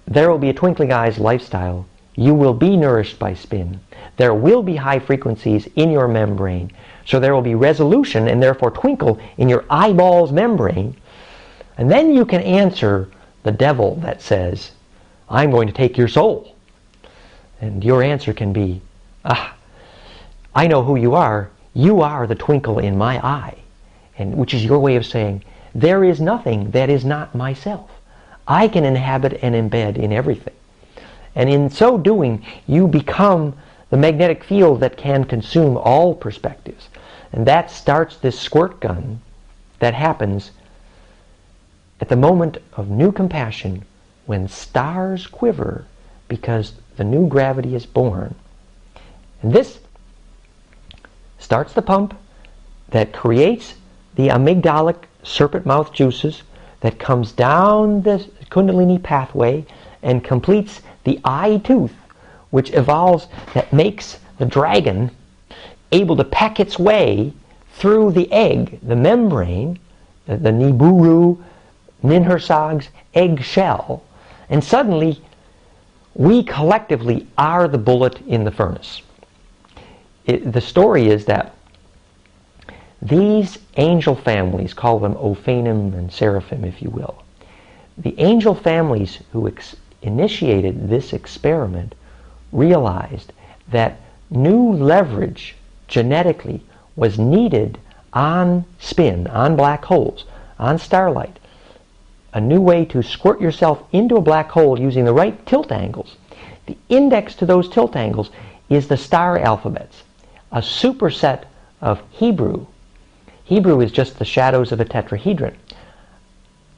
there will be a twinkling eyes lifestyle, you will be nourished by spin, there will be high frequencies in your membrane, so there will be resolution and therefore twinkle in your eyeball's membrane, and then you can answer the devil that says, I'm going to take your soul. And your answer can be, I know who you are the twinkle in my eye, and which is your way of saying, there is nothing that is not myself. I can inhabit and embed in everything. And in so doing, you become the magnetic field that can consume all perspectives. And that starts this squirt gun that happens at the moment of new compassion, when stars quiver because the new gravity is born. And this starts the pump that creates the amygdalic serpent mouth juices that comes down the Kundalini pathway and completes the eye tooth, which evolves, that makes the dragon able to peck its way through the egg, the membrane, the Nibiru Ninhursag's egg shell, And suddenly, we collectively are the bullet in the furnace. The story is that these angel families, call them Ophanim and Seraphim if you will, the angel families who initiated this experiment realized that new leverage genetically was needed on spin, on black holes, on starlight. A new way to squirt yourself into a black hole using the right tilt angles. The index to those tilt angles is the star alphabets, a superset of Hebrew. Hebrew is just the shadows of a tetrahedron.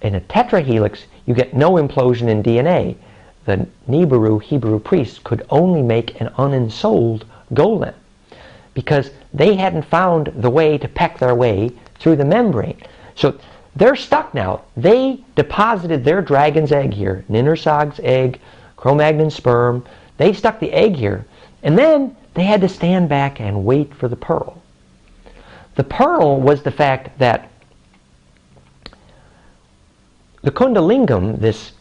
In a tetrahelix, you get no implosion in DNA. The Nibiru Hebrew priests could only make an unensouled golem because they hadn't found the way to peck their way through the membrane. So they're stuck now. They deposited their dragon's egg here, Ninursag's egg, Cro-Magnon sperm. They stuck the egg here, and then they had to stand back and wait for the pearl. The pearl was the fact that the Kundalingam, this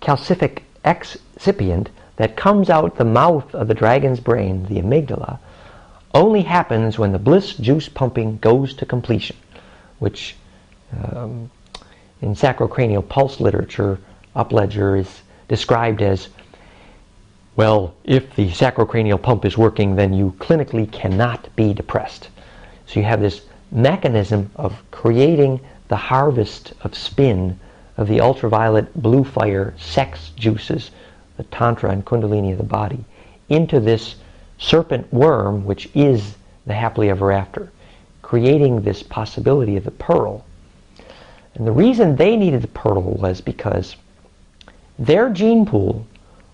calcific excipient that comes out the mouth of the dragon's brain, the amygdala, only happens when the Bliss juice pumping goes to completion, which in sacrocranial pulse literature, Upledger is described as, well, if the sacrocranial pump is working, then you clinically cannot be depressed. So you have this mechanism of creating the harvest of spin of the ultraviolet blue fire sex juices, the tantra and kundalini of the body, into this serpent worm, which is the happily ever after, creating this possibility of the pearl. And the reason they needed the pearl was because their gene pool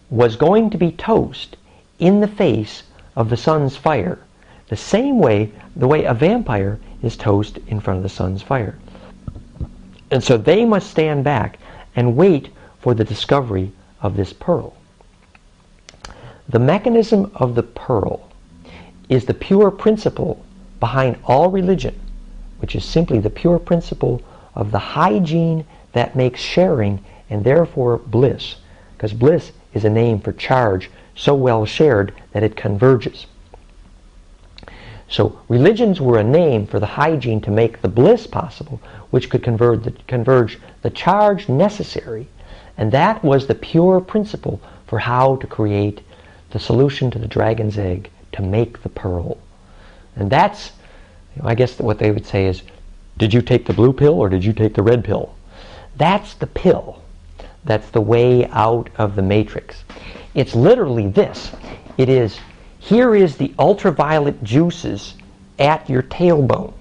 was going to be toast in the face of the sun's fire, the way a vampire is toast in front of the sun's fire. And so they must stand back and wait for the discovery of this pearl. The mechanism of the pearl is the pure principle behind all religion, which is simply the pure principle of the hygiene that makes sharing and therefore bliss, because bliss is a name for charge so well shared that it converges. So religions were a name for the hygiene to make the bliss possible, which could converge the charge necessary, and that was the pure principle for how to create the solution to the dragon's egg to make the pearl. And that's, I guess what they would say is, did you take the blue pill or did you take the red pill? That's the pill. That's the way out of the matrix. It's literally this. It is, here is the ultraviolet juices at your tailbone.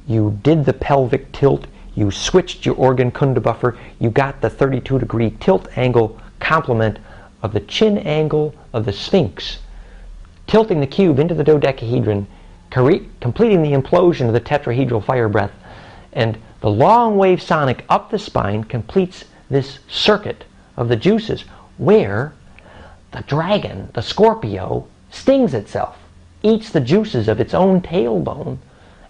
You did the pelvic tilt, you switched your organ kunda buffer, you got the 32-degree tilt angle complement of the chin angle of the sphinx, tilting the cube into the dodecahedron, completing the implosion of the tetrahedral fire breath, and the long wave sonic up the spine completes this circuit of the juices where the dragon, the Scorpio, stings itself, eats the juices of its own tailbone,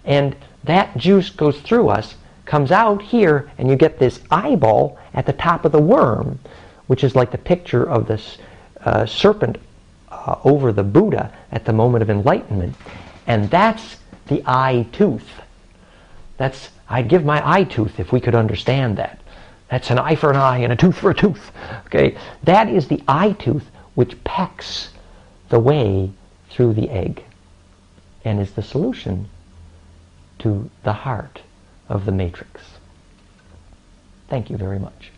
and that juice goes through us, comes out here, and you get this eyeball at the top of the worm, which is like the picture of this serpent over the Buddha at the moment of enlightenment. And that's the eye tooth. I'd give my eye tooth if we could understand that. That's an eye for an eye and a tooth for a tooth. Okay, that is the eye tooth which pecks the way through the egg and is the solution to the heart of the matrix. Thank you very much.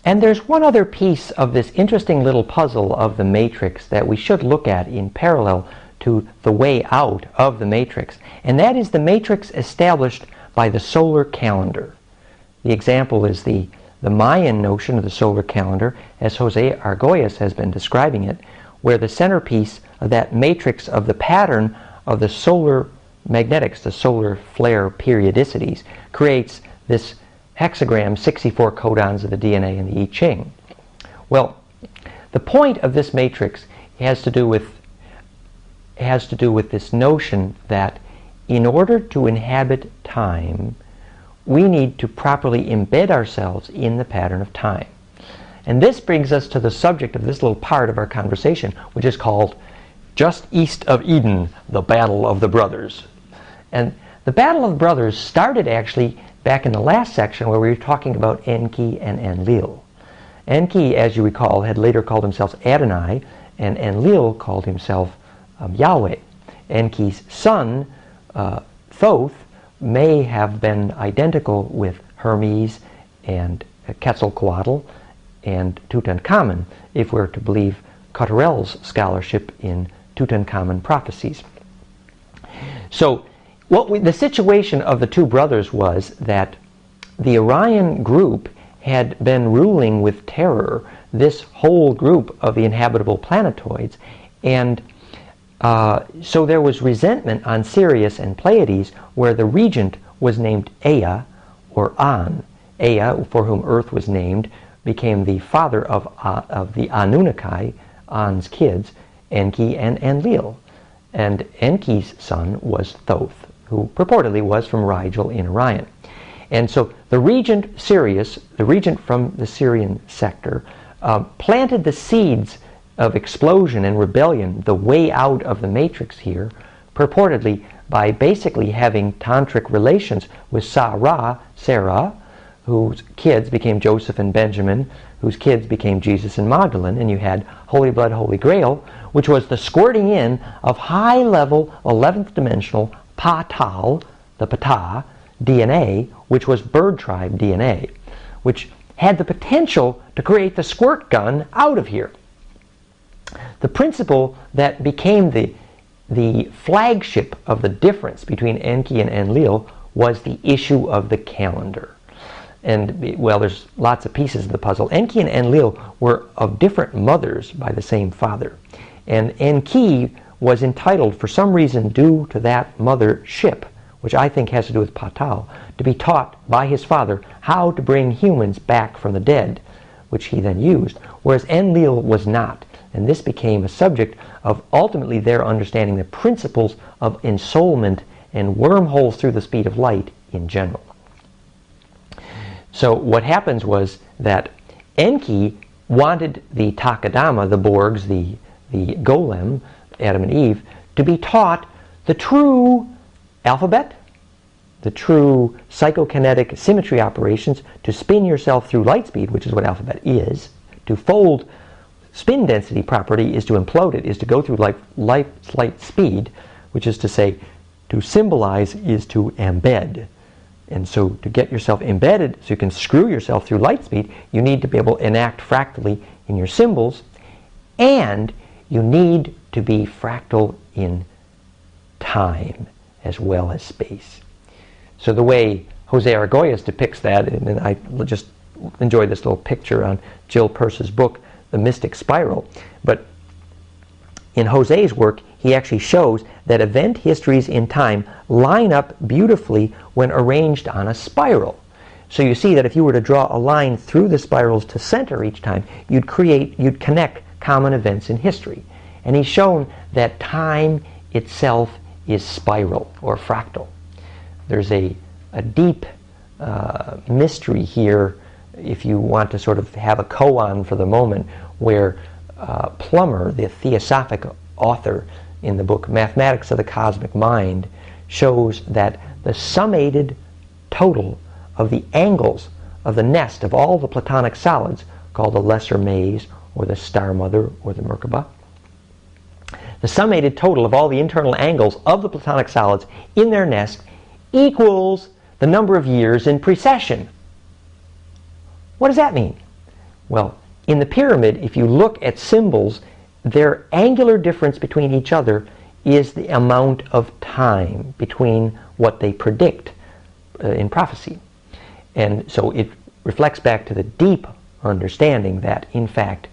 And there's one other piece of this interesting little puzzle of the matrix that we should look at in parallel to the way out of the matrix, and that is the matrix established by the solar calendar. The example is the Mayan notion of the solar calendar, as Jose Argüelles has been describing it, where the centerpiece of that matrix of the pattern of the solar magnetics, the solar flare periodicities, creates this hexagram, 64 codons of the DNA in the I Ching. Well, the point of this matrix has to do with this notion that in order to inhabit time, we need to properly embed ourselves in the pattern of time. And this brings us to the subject of this little part of our conversation, which is called Just East of Eden, the Battle of the Brothers. And the Battle of the Brothers started actually back in the last section where we were talking about Enki and Enlil. Enki, as you recall, had later called himself Adonai, and Enlil called himself Yahweh. Enki's son, Thoth, may have been identical with Hermes and Quetzalcoatl and Tutankhamun, if we're to believe Cotterell's scholarship in Tutankhamun prophecies. So the situation of the two brothers was that the Orion group had been ruling with terror this whole group of the inhabitable planetoids, and so there was resentment on Sirius and Pleiades, where the regent was named Ea or An. Ea, for whom Earth was named, became the father of the Anunnaki, An's kids, Enki and Enlil. And Enki's son was Thoth, who purportedly was from Rigel in Orion. And so the regent Sirius, the regent from the Sirian sector, planted the seeds of explosion and rebellion, the way out of the matrix here, purportedly by basically having tantric relations with Sarah, whose kids became Joseph and Benjamin, whose kids became Jesus and Magdalene, and you had Holy Blood, Holy Grail, which was the squirting in of high-level 11th dimensional Patal, the Ptah, DNA, which was bird tribe DNA, which had the potential to create the squirt gun out of here. The principle that became the flagship of the difference between Enki and Enlil was the issue of the calendar. And, well, there's lots of pieces of the puzzle. Enki and Enlil were of different mothers by the same father. And Enki was entitled, for some reason due to that mothership, which I think has to do with Patal, to be taught by his father how to bring humans back from the dead, which he then used, whereas Enlil was not. And this became a subject of ultimately their understanding the principles of ensoulment and wormholes through the speed of light in general. So what happens was that Enki wanted the Takadama, the Borgs, the golem, Adam and Eve, to be taught the true alphabet, the true psychokinetic symmetry operations, to spin yourself through light speed, which is what alphabet is. To fold spin density property is to implode it, is to go through light speed, which is to say, to symbolize is to embed. And so to get yourself embedded so you can screw yourself through light speed, you need to be able to enact fractally in your symbols, and you need to be fractal in time as well as space. So the way Jose Argüelles depicts that, and I just enjoyed this little picture on Jill Peirce's book, The Mystic Spiral, but in Jose's work, he actually shows that event histories in time line up beautifully when arranged on a spiral. So you see that if you were to draw a line through the spirals to center each time, you'd connect common events in history. And he's shown that time itself is spiral or fractal. There's a deep mystery here, if you want to sort of have a koan for the moment, where Plummer, the theosophic author in the book Mathematics of the Cosmic Mind, shows that the summated total of the angles of the nest of all the Platonic solids, called the Lesser Maze or the Star Mother or the Merkaba, the summated total of all the internal angles of the Platonic solids in their nest equals the number of years in precession. What does that mean? Well, in the pyramid, if you look at symbols, their angular difference between each other is the amount of time between what they predict in prophecy. And so it reflects back to the deep understanding that, in fact,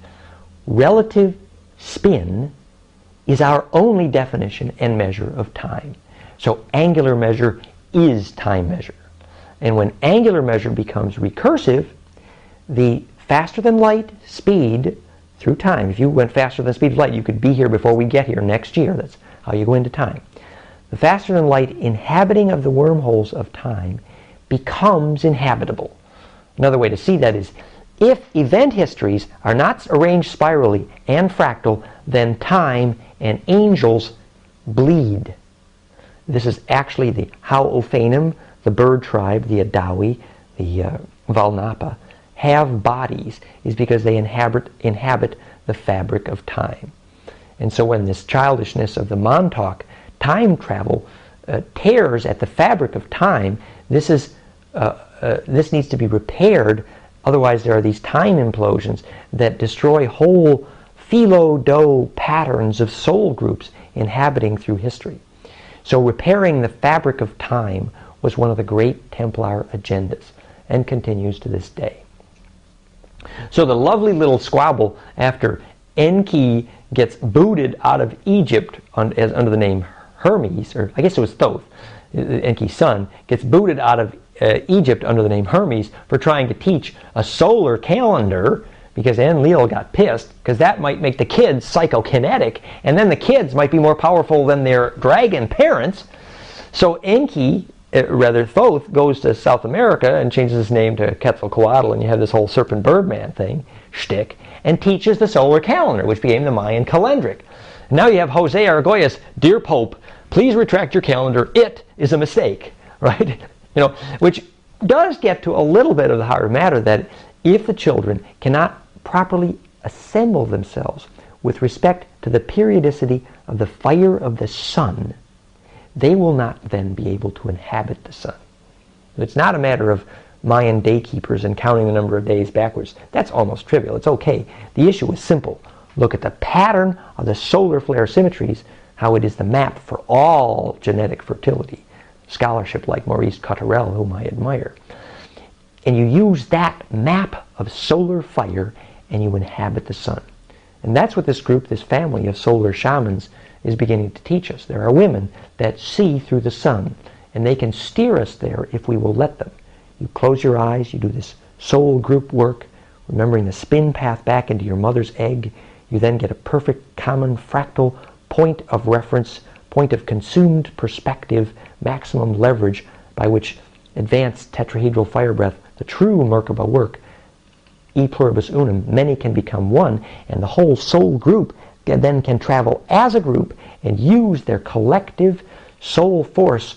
relative spin is our only definition and measure of time. So angular measure is time measure. And when angular measure becomes recursive, the faster than light speed through time, if you went faster than the speed of light, you could be here before we get here next year. That's how you go into time. The faster than light inhabiting of the wormholes of time becomes inhabitable. Another way to see that is, if event histories are not arranged spirally and fractal, then time and angels bleed. This is actually the Hao-Ophanim, the bird tribe, the Adawi, the Valnapa, have bodies, is because they inhabit the fabric of time. And so when this childishness of the Montauk time travel tears at the fabric of time, this needs to be repaired. Otherwise, there are these time implosions that destroy whole philo-do patterns of soul groups inhabiting through history. So repairing the fabric of time was one of the great Templar agendas, and continues to this day. So the lovely little squabble after Enki gets booted out of Egypt under the name Hermes, or I guess it was Thoth, Enki's son, gets booted out of Egypt under the name Hermes for trying to teach a solar calendar, because Enlil got pissed, because that might make the kids psychokinetic, and then the kids might be more powerful than their dragon parents. So Enki, Thoth, goes to South America and changes his name to Quetzalcoatl, and you have this whole serpent birdman thing, shtick, and teaches the solar calendar, which became the Mayan calendric. Now you have Jose Argüelles, "Dear Pope, please retract your calendar. It is a mistake," right? Which does get to a little bit of the heart of matter, that if the children cannot properly assemble themselves with respect to the periodicity of the fire of the sun, they will not then be able to inhabit the sun. It's not a matter of Mayan day keepers and counting the number of days backwards. That's almost trivial. It's okay. The issue is simple. Look at the pattern of the solar flare symmetries, how it is the map for all genetic fertility. Scholarship like Maurice Cotterell, whom I admire. And you use that map of solar fire and you inhabit the sun. And that's what this group, this family of solar shamans, is beginning to teach us. There are women that see through the sun, and they can steer us there if we will let them. You close your eyes, you do this soul group work, remembering the spin path back into your mother's egg. You then get a perfect common fractal point of reference, point of consumed perspective, maximum leverage by which advanced tetrahedral fire breath, the true Merkaba work, e pluribus unum, many can become one, and the whole soul group then can travel as a group and use their collective soul force,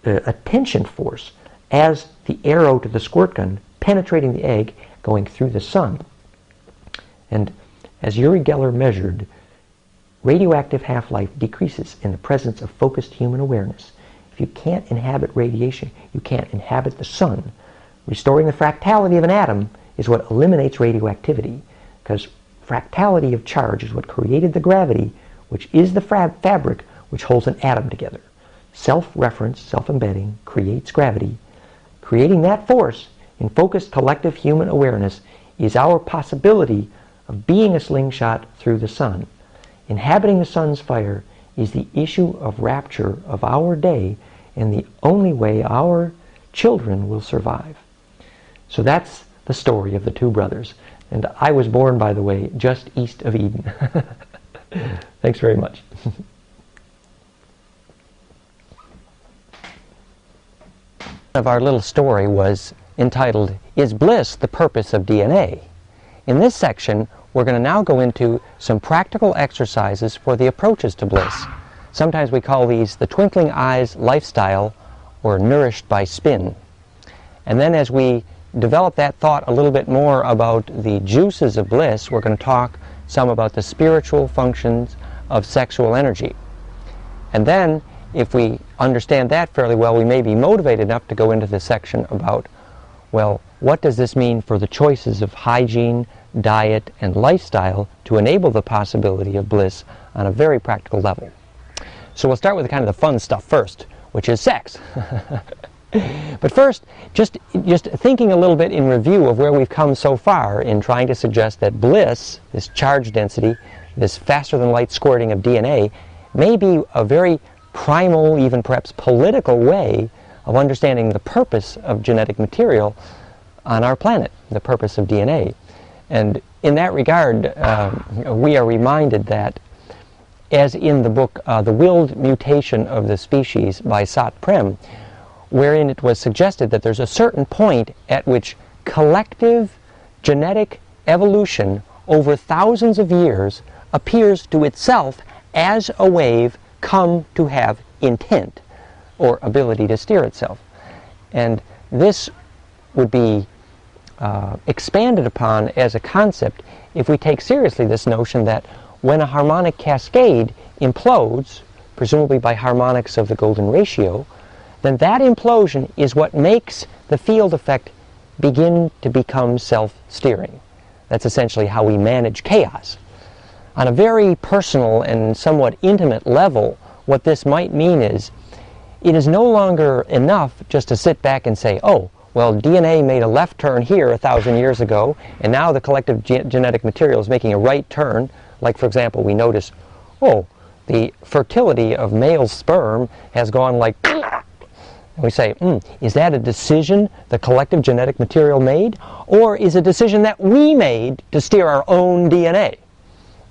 attention force, as the arrow to the squirt gun, penetrating the egg, going through the sun. And as Uri Geller measured, radioactive half-life decreases in the presence of focused human awareness. If you can't inhabit radiation, you can't inhabit the sun. Restoring the fractality of an atom is what eliminates radioactivity, because fractality of charge is what created the gravity, which is the fabric which holds an atom together. Self-reference, self-embedding, creates gravity. Creating that force in focused collective human awareness is our possibility of being a slingshot through the sun. Inhabiting the sun's fire is the issue of rapture of our day, and the only way our children will survive. So that's the story of the two brothers. And I was born, by the way, just east of Eden. Thanks very much. Of our little story was entitled, "Is Bliss the Purpose of DNA?" In this section, we're going to now go into some practical exercises for the approaches to bliss. Sometimes we call these the twinkling eyes lifestyle, or nourished by spin. And then as we develop that thought a little bit more about the juices of bliss, we're going to talk some about the spiritual functions of sexual energy. And then, if we understand that fairly well, we may be motivated enough to go into the section about, well, what does this mean for the choices of hygiene, diet, and lifestyle to enable the possibility of bliss on a very practical level. So we'll start with kind of the fun stuff first, which is sex. But first, just thinking a little bit in review of where we've come so far in trying to suggest that bliss, this charge density, this faster-than-light squirting of DNA, may be a very primal, even perhaps political way of understanding the purpose of genetic material on our planet, the purpose of DNA. And in that regard, we are reminded that, as in the book The Willed Mutation of the Species by Sat Prem, wherein it was suggested that there's a certain point at which collective genetic evolution over thousands of years appears to itself as a wave come to have intent or ability to steer itself. And this would be expanded upon as a concept if we take seriously this notion that when a harmonic cascade implodes, presumably by harmonics of the golden ratio, then that implosion is what makes the field effect begin to become self-steering. That's essentially how we manage chaos. On a very personal and somewhat intimate level, what this might mean is it is no longer enough just to sit back and say, oh, well, DNA made a left turn here 1,000 years ago, and now the collective genetic material is making a right turn. Like, for example, we notice, oh, the fertility of male sperm has gone like, and we say, is that a decision the collective genetic material made? Or is it a decision that we made to steer our own DNA?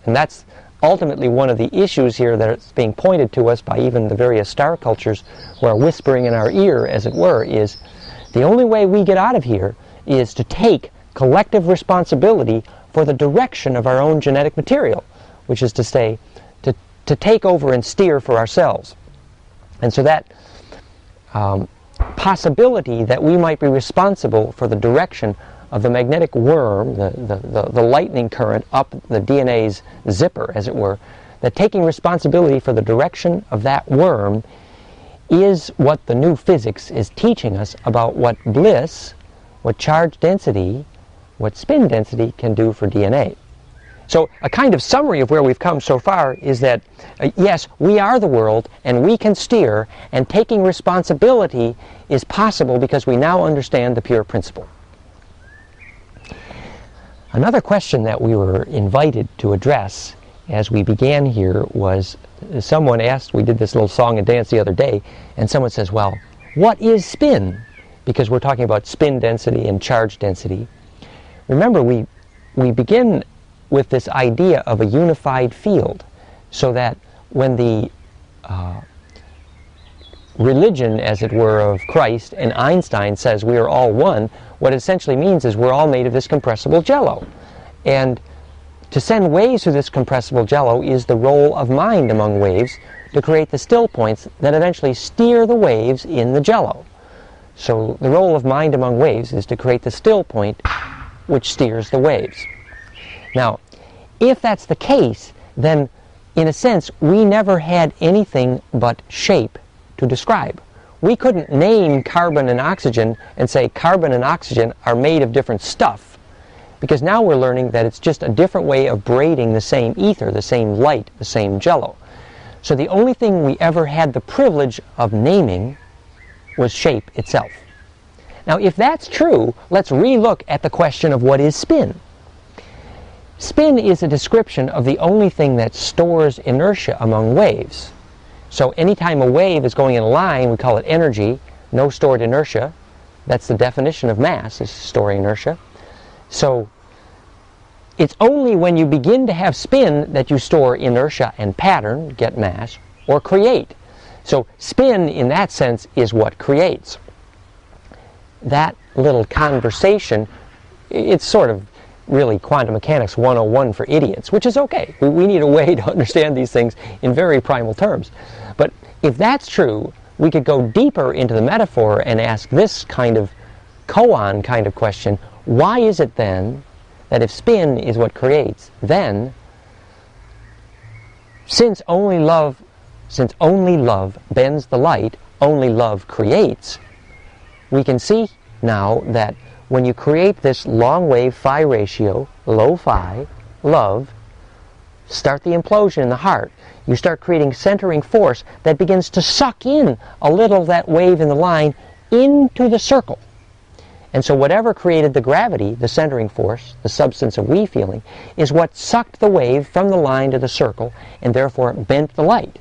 And that's ultimately one of the issues here that's being pointed to us by even the various star cultures who are whispering in our ear, as it were, is the only way we get out of here is to take collective responsibility for the direction of our own genetic material, which is to say, to take over and steer for ourselves. And so that possibility that we might be responsible for the direction of the magnetic worm, the lightning current up the DNA's zipper, as it were, that taking responsibility for the direction of that worm is what the new physics is teaching us about what Bliss, what charge density, what spin density can do for DNA. So a kind of summary of where we've come so far is that, yes, we are the world and we can steer, and taking responsibility is possible because we now understand the pure principle. Another question that we were invited to address as we began here was, someone asked, we did this little song and dance the other day, and someone says, well, what is spin? Because we're talking about spin density and charge density. Remember, we begin with this idea of a unified field, so that when the religion, as it were, of Christ and Einstein says we are all one, what it essentially means is we're all made of this compressible jello. And to send waves through this compressible jello is the role of mind among waves to create the still points that eventually steer the waves in the jello. So the role of mind among waves is to create the still point which steers the waves. Now, if that's the case, then in a sense we never had anything but shape to describe. We couldn't name carbon and oxygen and say carbon and oxygen are made of different stuff, because now we're learning that it's just a different way of braiding the same ether, the same light, the same jello. So the only thing we ever had the privilege of naming was shape itself. Now, if that's true, let's re-look at the question of what is spin. Spin is a description of the only thing that stores inertia among waves. So anytime a wave is going in a line, we call it energy, no stored inertia. That's the definition of mass, is storing inertia. So it's only when you begin to have spin that you store inertia and pattern, get mass, or create. So spin, in that sense, is what creates. That little conversation, it's sort of really quantum mechanics 101 for idiots, which is okay. We need a way to understand these things in very primal terms. But if that's true, we could go deeper into the metaphor and ask this kind of koan kind of question. Why is it then that if spin is what creates, then since only love bends the light, only love creates, we can see now that when you create this long wave phi ratio, low phi, love, start the implosion in the heart, you start creating centering force that begins to suck in a little of that wave in the line into the circle. And so whatever created the gravity, the centering force, the substance of we feeling, is what sucked the wave from the line to the circle and therefore bent the light.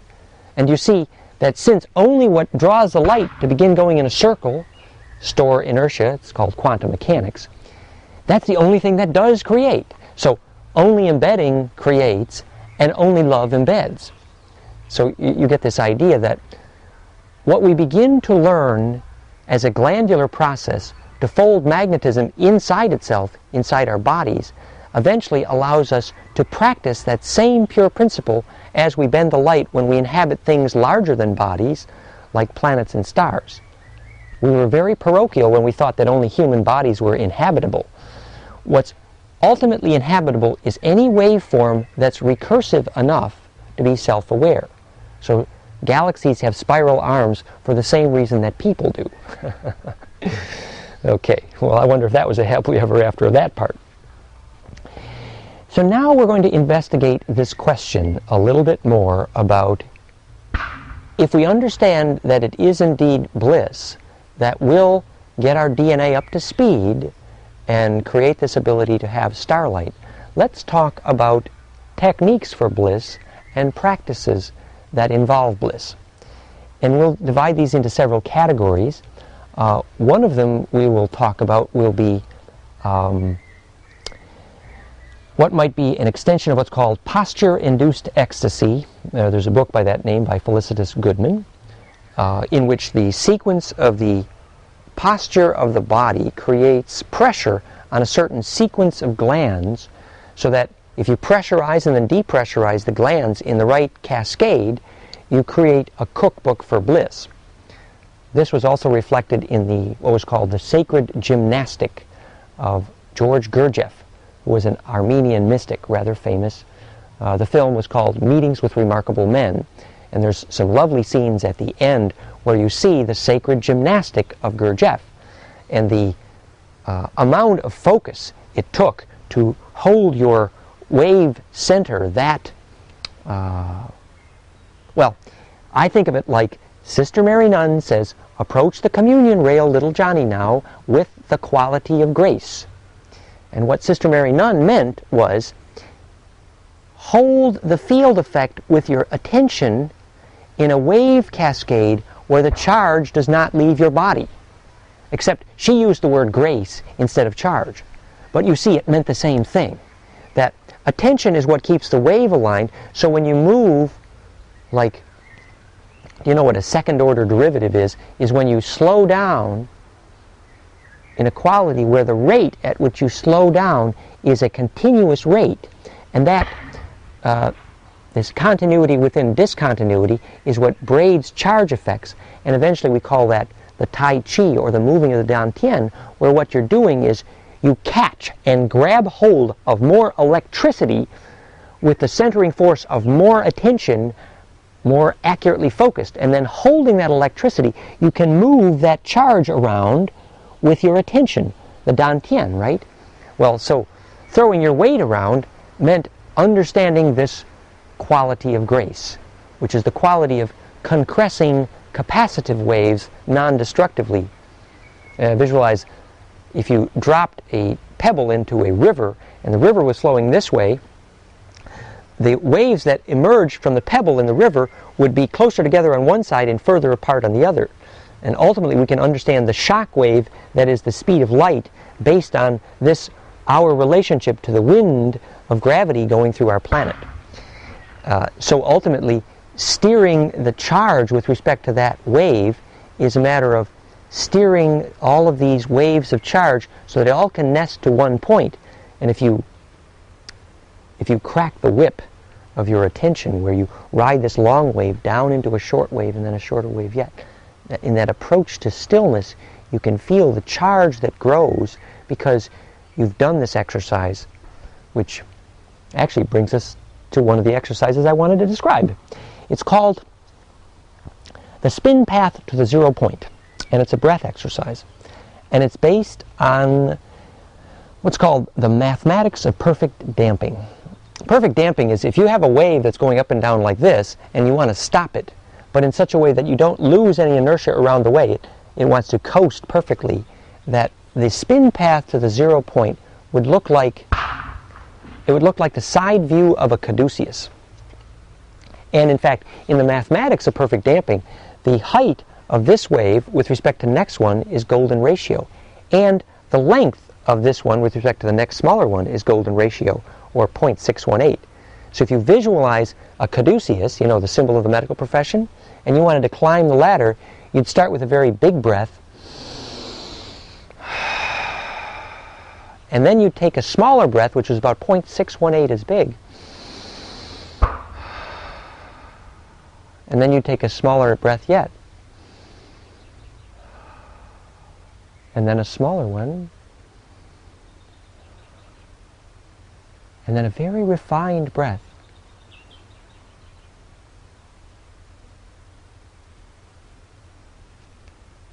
And you see that since only what draws the light to begin going in a circle, store inertia, it's called quantum mechanics, that's the only thing that does create. So only embedding creates and only love embeds. So you get this idea that what we begin to learn as a glandular process to fold magnetism inside itself, inside our bodies, eventually allows us to practice that same pure principle as we bend the light when we inhabit things larger than bodies, like planets and stars. We were very parochial when we thought that only human bodies were inhabitable. What's ultimately inhabitable is any waveform that's recursive enough to be self-aware. So galaxies have spiral arms for the same reason that people do. Okay, well, I wonder if that was a happily ever after of that part. So now we're going to investigate this question a little bit more about if we understand that it is indeed bliss that will get our DNA up to speed and create this ability to have starlight. Let's talk about techniques for bliss and practices that involve bliss. And we'll divide these into several categories. One of them we will talk about will be what might be an extension of what's called posture-induced ecstasy. There's a book by that name by Felicitas Goodman, in which the sequence of the posture of the body creates pressure on a certain sequence of glands, so that if you pressurize and then depressurize the glands in the right cascade, you create a cookbook for bliss. This was also reflected in what was called the Sacred Gymnastic of George Gurdjieff, who was an Armenian mystic, rather famous. The film was called Meetings with Remarkable Men, and there's some lovely scenes at the end where you see the sacred gymnastic of Gurdjieff and the amount of focus it took to hold your wave center that, well, I think of it like Sister Mary Nunn says, approach the communion rail, little Johnny, now, with the quality of grace. And what Sister Mary Nunn meant was, hold the field effect with your attention in a wave cascade where the charge does not leave your body. Except she used the word grace instead of charge. But you see, it meant the same thing. That attention is what keeps the wave aligned, so when you move, like, you know what a second order derivative is when you slow down in a quality where the rate at which you slow down is a continuous rate, and that this continuity within discontinuity is what braids charge effects, and eventually we call that the Tai Chi, or the moving of the Dantian, where what you're doing is you catch and grab hold of more electricity with the centering force of more attention, more accurately focused, and then holding that electricity, you can move that charge around with your attention, the Dantian, right? Well, so throwing your weight around meant understanding this quality of grace, which is the quality of concressing capacitive waves non-destructively. Visualize if you dropped a pebble into a river and the river was flowing this way, the waves that emerged from the pebble in the river would be closer together on one side and further apart on the other. And ultimately we can understand the shock wave that is the speed of light based on this, our relationship to the wind of gravity going through our planet. So ultimately, steering the charge with respect to that wave is a matter of steering all of these waves of charge so that they all can nest to one point. And if you crack the whip of your attention, where you ride this long wave down into a short wave and then a shorter wave yet, in that approach to stillness, you can feel the charge that grows because you've done this exercise, which actually brings us to one of the exercises I wanted to describe. It's called the spin path to the 0 point, and it's a breath exercise. And it's based on what's called the mathematics of perfect damping. Perfect damping is if you have a wave that's going up and down like this, and you want to stop it, but in such a way that you don't lose any inertia around the way, it wants to coast perfectly, that the spin path to the 0 point would look like, it would look like the side view of a caduceus. And in fact, in the mathematics of perfect damping, the height of this wave with respect to the next one is golden ratio. And the length of this one with respect to the next smaller one is golden ratio, or 0.618. So if you visualize a caduceus, you know, the symbol of the medical profession, and you wanted to climb the ladder, you'd start with a very big breath, And then you take a smaller breath, which is about 0.618 as big. And then you take a smaller breath yet. And then a smaller one. And then a very refined breath.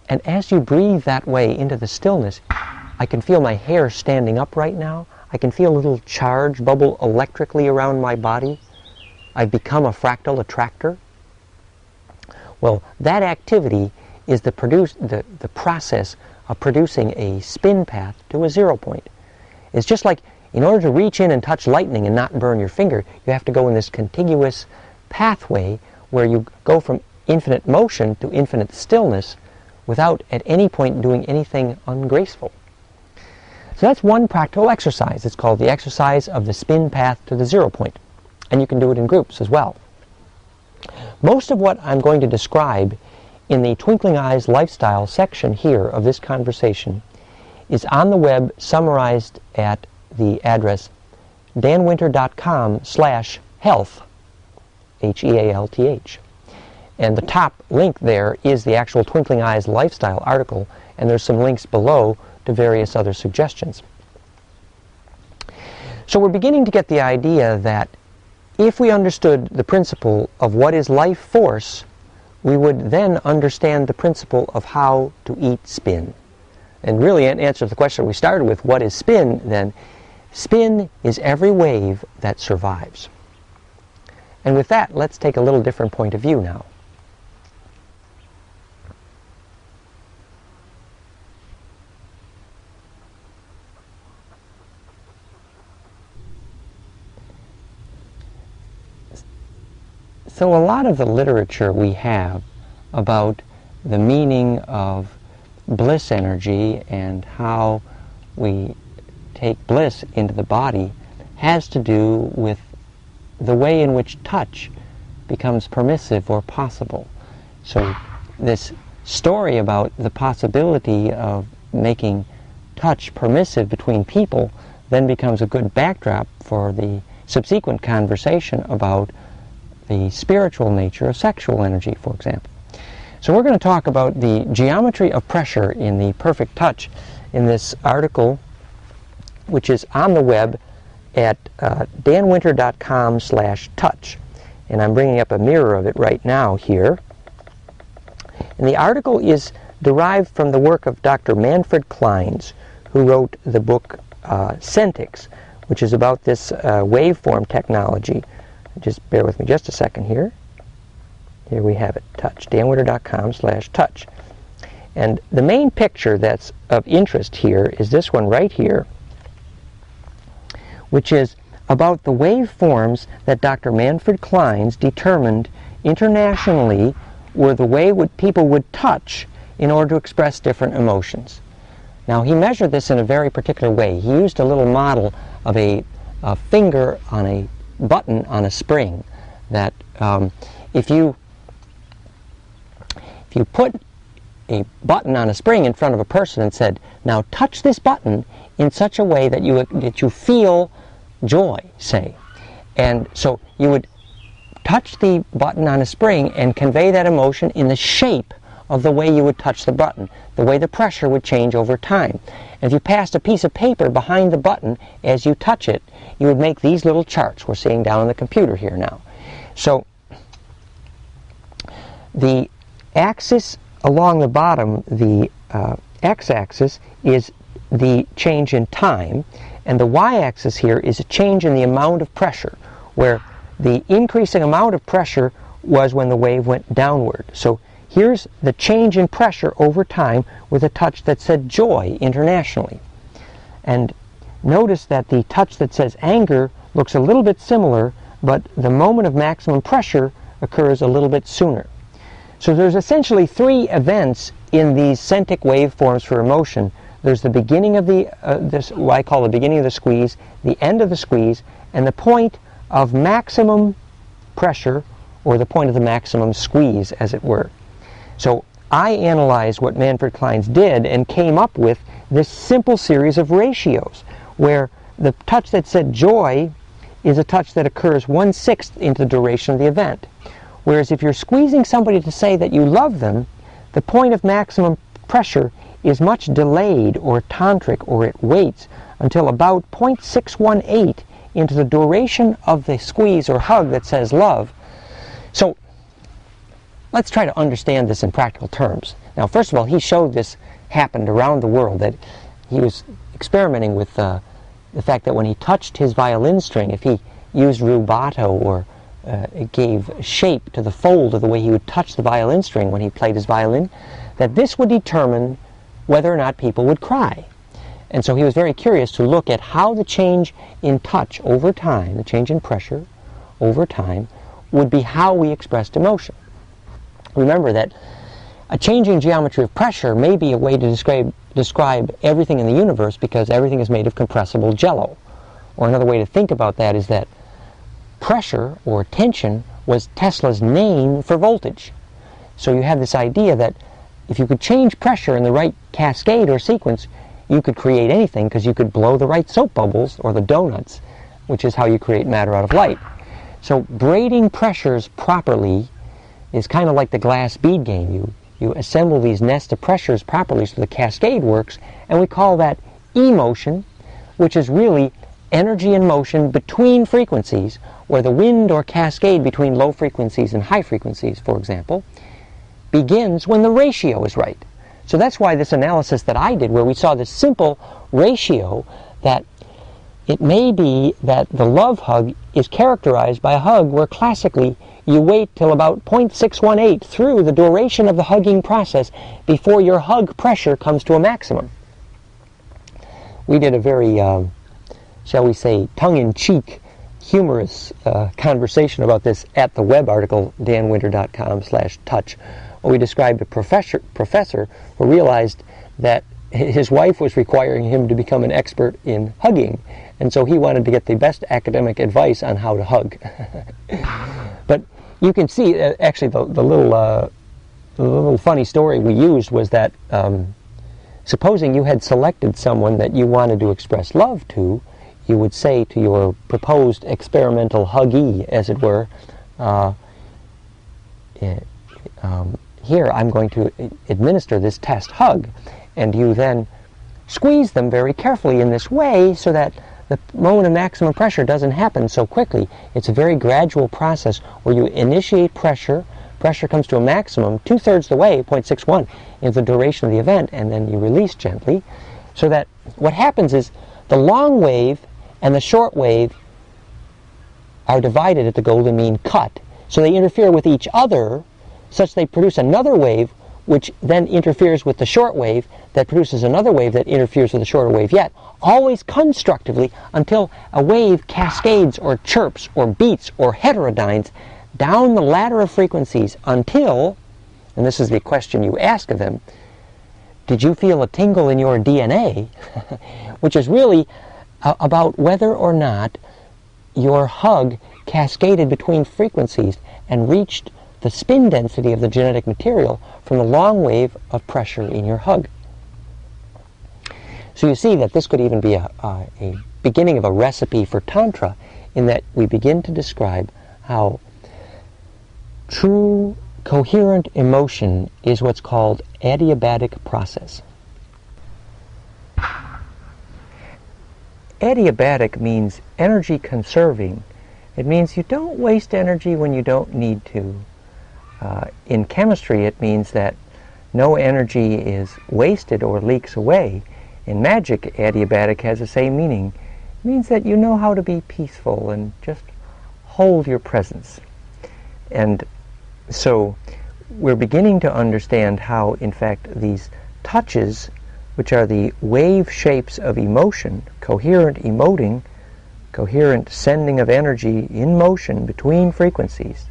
And as you breathe that way into the stillness, I can feel my hair standing up right now. I can feel a little charge bubble electrically around my body. I've become a fractal attractor. Well, that activity is the process of producing a spin path to a 0 point. It's just like in order to reach in and touch lightning and not burn your finger, you have to go in this contiguous pathway where you go from infinite motion to infinite stillness without at any point doing anything ungraceful. So that's one practical exercise. It's called the exercise of the spin path to the 0 point. And you can do it in groups as well. Most of what I'm going to describe in the Twinkling Eyes Lifestyle section here of this conversation is on the web, summarized at the address danwinter.com/health, Health. And the top link there is the actual Twinkling Eyes Lifestyle article, and there's some links below to various other suggestions. So we're beginning to get the idea that if we understood the principle of what is life force, we would then understand the principle of how to eat spin. And really, in answer to the question we started with, what is spin, then? Spin is every wave that survives. And with that, let's take a little different point of view now. So a lot of the literature we have about the meaning of bliss energy and how we take bliss into the body has to do with the way in which touch becomes permissive or possible. So this story about the possibility of making touch permissive between people then becomes a good backdrop for the subsequent conversation about the spiritual nature of sexual energy, for example. So we're going to talk about the geometry of pressure in the perfect touch in this article, which is on the web at danwinter.com/touch. And I'm bringing up a mirror of it right now here. And the article is derived from the work of Dr. Manfred Clynes, who wrote the book Centix, which is about this waveform technology. Just bear with me just a second here. Here we have it, touch, danwinter.com/touch. And the main picture that's of interest here is this one right here, which is about the waveforms that Dr. Manfred Clynes determined internationally were the way people would touch in order to express different emotions. Now, he measured this in a very particular way. He used a little model of a finger on a button on a spring, that if you put a button on a spring in front of a person and said, now touch this button in such a way that you feel joy, say. And so you would touch the button on a spring and convey that emotion in the shape of the way you would touch the button, the way the pressure would change over time. And if you passed a piece of paper behind the button as you touch it, you would make these little charts we're seeing down on the computer here now. So the axis along the bottom, the x-axis, is the change in time, and the y-axis here is a change in the amount of pressure, where the increasing amount of pressure was when the wave went downward. So here's the change in pressure over time with a touch that said joy internationally. And notice that the touch that says anger looks a little bit similar, but the moment of maximum pressure occurs a little bit sooner. So there's essentially three events in these centric waveforms for emotion. There's the beginning of what I call the beginning of the squeeze, the end of the squeeze, and the point of maximum pressure, or the point of the maximum squeeze, as it were. So I analyzed what Manfred Clynes did and came up with this simple series of ratios, where the touch that said joy is a touch that occurs 1/6 into the duration of the event. Whereas if you're squeezing somebody to say that you love them, the point of maximum pressure is much delayed or tantric, or it waits until about 0.618 into the duration of the squeeze or hug that says love. So let's try to understand this in practical terms. Now, first of all, he showed this happened around the world, that he was experimenting with the fact that when he touched his violin string, if he used rubato or it gave shape to the fold of the way he would touch the violin string when he played his violin, that this would determine whether or not people would cry. And so he was very curious to look at how the change in touch over time, the change in pressure over time, would be how we expressed emotion. Remember that a changing geometry of pressure may be a way to describe everything in the universe, because everything is made of compressible jello. Or another way to think about that is that pressure or tension was Tesla's name for voltage. So you have this idea that if you could change pressure in the right cascade or sequence, you could create anything, because you could blow the right soap bubbles or the donuts, which is how you create matter out of light. So braiding pressures properly is kind of like the glass bead game. You assemble these nests of pressures properly so the cascade works, and we call that emotion, which is really energy in motion between frequencies, where the wind or cascade between low frequencies and high frequencies, for example, begins when the ratio is right. So that's why this analysis that I did, where we saw this simple ratio, that it may be that the love hug is characterized by a hug where classically you wait till about 0.618 through the duration of the hugging process before your hug pressure comes to a maximum. We did a very, shall we say, tongue-in-cheek, humorous conversation about this at the web article, danwinter.com/touch, where we described a professor who realized that his wife was requiring him to become an expert in hugging, and so he wanted to get the best academic advice on how to hug. But you can see, actually, the little funny story we used was that supposing you had selected someone that you wanted to express love to, you would say to your proposed experimental huggee, as it were, here I'm going to administer this test hug, and you then squeeze them very carefully in this way so that the moment of maximum pressure doesn't happen so quickly. It's a very gradual process where you initiate pressure comes to a maximum 2/3 the way, 0.61, in the duration of the event, and then you release gently, so that what happens is the long wave and the short wave are divided at the golden mean cut, so they interfere with each other such they produce another wave which then interferes with the short wave that produces another wave that interferes with the shorter wave yet, always constructively, until a wave cascades or chirps or beats or heterodynes down the ladder of frequencies until, and this is the question you ask of them, did you feel a tingle in your DNA? Which is really about whether or not your hug cascaded between frequencies and reached the spin density of the genetic material from the long wave of pressure in your hug. So you see that this could even be a beginning of a recipe for Tantra, in that we begin to describe how true coherent emotion is what's called adiabatic process. Adiabatic means energy conserving. It means you don't waste energy when you don't need to. In chemistry, it means that no energy is wasted or leaks away. In magic, adiabatic has the same meaning. It means that you know how to be peaceful and just hold your presence. And so we're beginning to understand how, in fact, these touches, which are the wave shapes of emotion, coherent emoting, coherent sending of energy in motion between frequencies.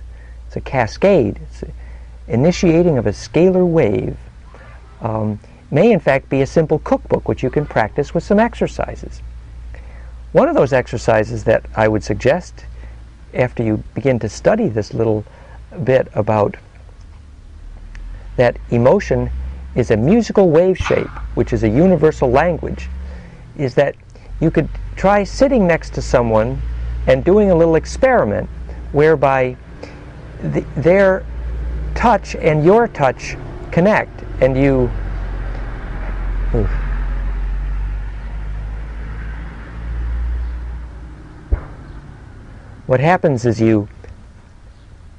It's a cascade. It's initiating of a scalar wave. May in fact be a simple cookbook which you can practice with some exercises. One of those exercises that I would suggest after you begin to study this little bit about that emotion is a musical wave shape, which is a universal language, is that you could try sitting next to someone and doing a little experiment whereby their touch and your touch connect, and you what happens is you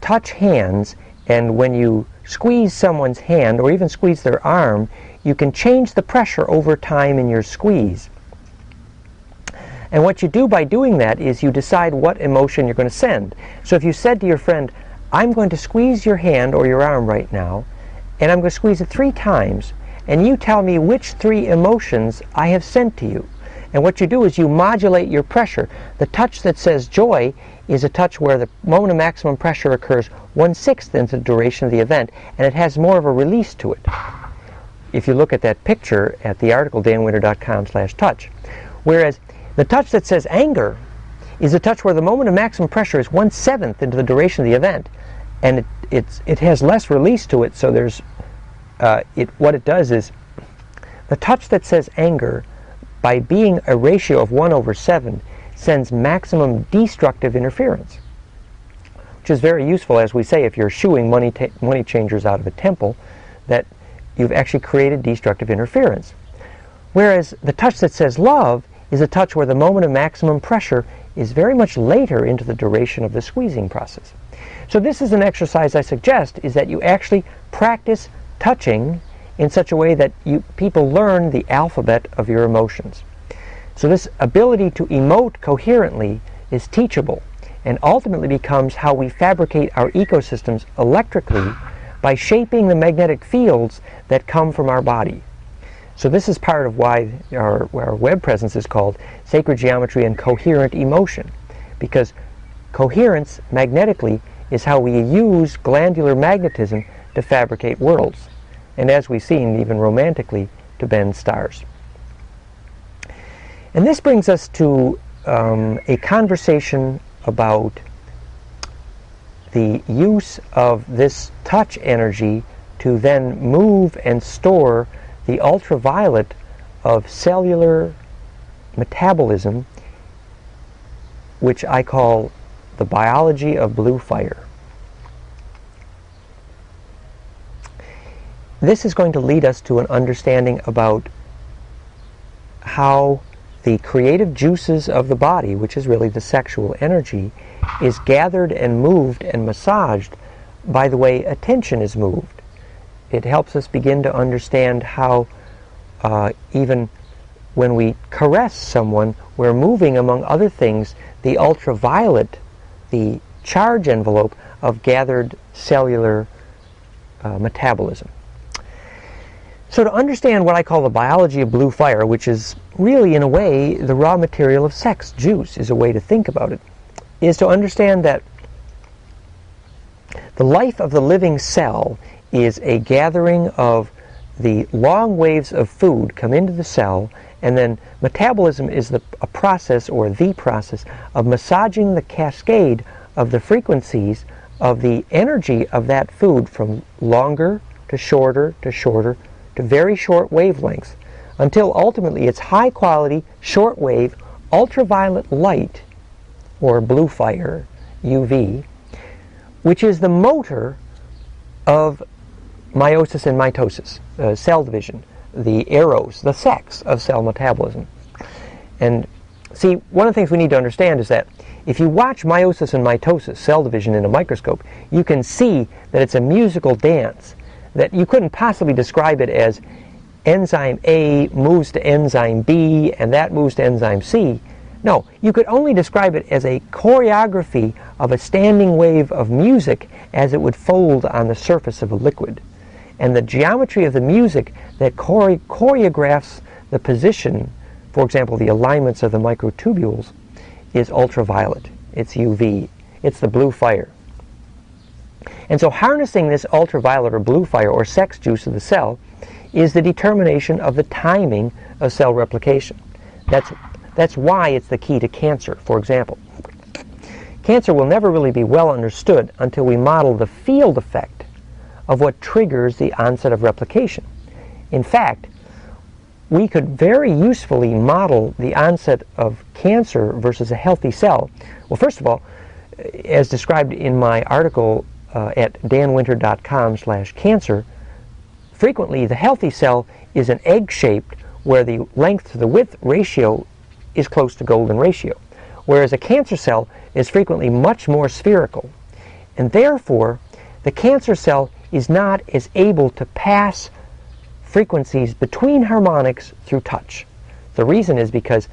touch hands, and when you squeeze someone's hand or even squeeze their arm, you can change the pressure over time in your squeeze. And what you do by doing that is you decide what emotion you're going to send. So if you said to your friend, I'm going to squeeze your hand or your arm right now, and I'm going to squeeze it 3 times, and you tell me which 3 emotions I have sent to you. And what you do is you modulate your pressure. The touch that says joy is a touch where the moment of maximum pressure occurs 1/6 into the duration of the event, and it has more of a release to it. If you look at that picture at the article danwinter.com/touch. Whereas the touch that says anger is a touch where the moment of maximum pressure is 1/7 into the duration of the event, and it has less release to it. So there's what it does is the touch that says anger, by being a ratio of 1/7, sends maximum destructive interference, which is very useful, as we say, if you're shooing money changers out of a temple, that you've actually created destructive interference. Whereas the touch that says love is a touch where the moment of maximum pressure is very much later into the duration of the squeezing process. So this is an exercise I suggest, is that you actually practice touching in such a way that people learn the alphabet of your emotions. So this ability to emote coherently is teachable, and ultimately becomes how we fabricate our ecosystems electrically by shaping the magnetic fields that come from our body. So this is part of why our web presence is called Sacred Geometry and Coherent Emotion, because coherence magnetically is how we use glandular magnetism to fabricate worlds, and as we've seen, even romantically, to bend stars. And this brings us to a conversation about the use of this touch energy to then move and store the ultraviolet of cellular metabolism, which I call the biology of blue fire. This is going to lead us to an understanding about how the creative juices of the body, which is really the sexual energy, is gathered and moved and massaged by the way attention is moved. It helps us begin to understand how even when we caress someone, we're moving, among other things, the ultraviolet, the charge envelope of gathered cellular metabolism. So to understand what I call the biology of blue fire, which is really, in a way, the raw material of sex, juice is a way to think about it, is to understand that the life of the living cell is a gathering of the long waves of food come into the cell, and then metabolism is a process, or the process, of massaging the cascade of the frequencies of the energy of that food from longer to shorter to shorter to very short wavelengths, until ultimately it's high quality, short wave, ultraviolet light, or blue fire, UV, which is the motor of meiosis and mitosis, cell division, the eros, the sex of cell metabolism. And see, one of the things we need to understand is that if you watch meiosis and mitosis, cell division, in a microscope, you can see that it's a musical dance, that you couldn't possibly describe it as enzyme A moves to enzyme B and that moves to enzyme C. No, you could only describe it as a choreography of a standing wave of music as it would fold on the surface of a liquid. And the geometry of the music that choreographs the position, for example, the alignments of the microtubules, is ultraviolet. It's UV. It's the blue fire. And so harnessing this ultraviolet or blue fire, or sex juice of the cell, is the determination of the timing of cell replication. That's why it's the key to cancer, for example. Cancer will never really be well understood until we model the field effect of what triggers the onset of replication. In fact, we could very usefully model the onset of cancer versus a healthy cell. Well, first of all, as described in my article at danwinter.com/cancer, frequently the healthy cell is an egg-shaped where the length to the width ratio is close to golden ratio, whereas a cancer cell is frequently much more spherical. And therefore, the cancer cell is not as able to pass frequencies between harmonics through touch. The reason is because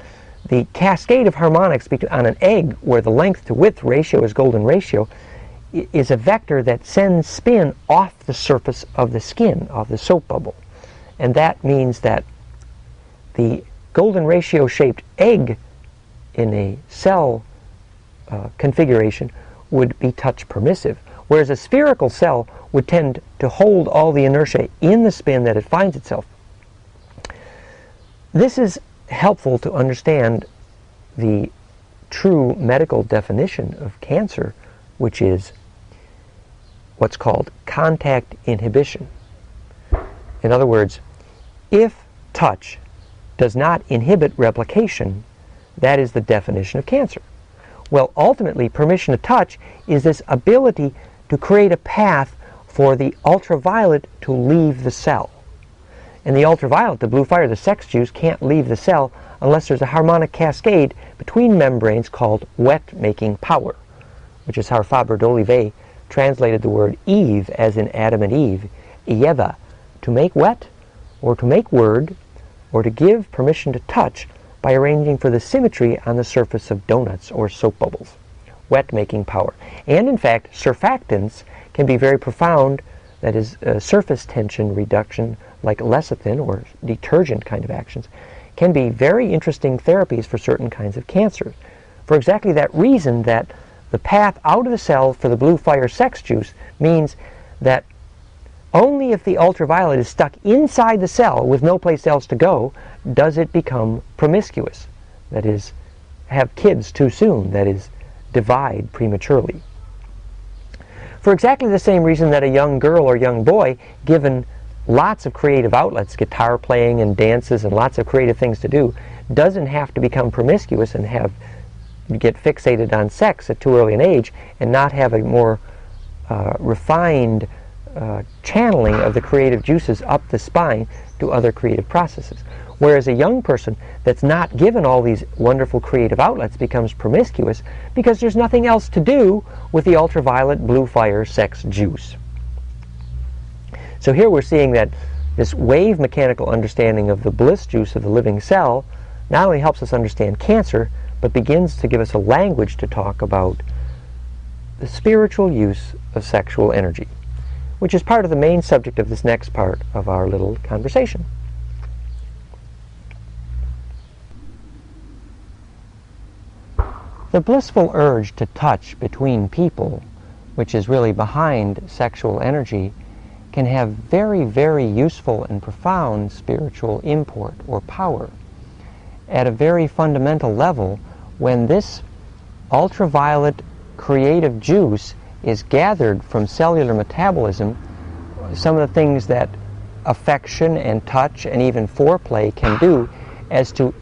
the cascade of harmonics on an egg where the length to width ratio is golden ratio is a vector that sends spin off the surface of the skin of the soap bubble. And that means that the golden ratio shaped egg in a cell configuration would be touch permissive, whereas a spherical cell would tend to hold all the inertia in the spin that it finds itself. This is helpful to understand the true medical definition of cancer, which is what's called contact inhibition. In other words, if touch does not inhibit replication, that is the definition of cancer. Well, ultimately, permission to touch is this ability to create a path for the ultraviolet to leave the cell. And the ultraviolet, the blue fire, the sex juice, can't leave the cell unless there's a harmonic cascade between membranes called wet-making power, which is how Fabre d'Olivet translated the word Eve as in Adam and Eve, Ieva, to make wet, or to make word, or to give permission to touch by arranging for the symmetry on the surface of donuts or soap bubbles. Wet-making power. And in fact, surfactants can be very profound, that is, surface tension reduction, like lecithin or detergent kind of actions, can be very interesting therapies for certain kinds of cancers. For exactly that reason, that the path out of the cell for the blue fire sex juice means that only if the ultraviolet is stuck inside the cell with no place else to go does it become promiscuous, that is, have kids too soon, that is, divide prematurely. For exactly the same reason that a young girl or young boy, given lots of creative outlets, guitar playing and dances and lots of creative things to do, doesn't have to become promiscuous and get fixated on sex at too early an age and not have a more refined channeling of the creative juices up the spine to other creative processes. Whereas a young person that's not given all these wonderful creative outlets becomes promiscuous because there's nothing else to do with the ultraviolet blue fire sex juice. So here we're seeing that this wave mechanical understanding of the bliss juice of the living cell not only helps us understand cancer, but begins to give us a language to talk about the spiritual use of sexual energy, which is part of the main subject of this next part of our little conversation. The blissful urge to touch between people, which is really behind sexual energy, can have very, very useful and profound spiritual import or power. At a very fundamental level, when this ultraviolet creative juice is gathered from cellular metabolism, some of the things that affection and touch and even foreplay can do is to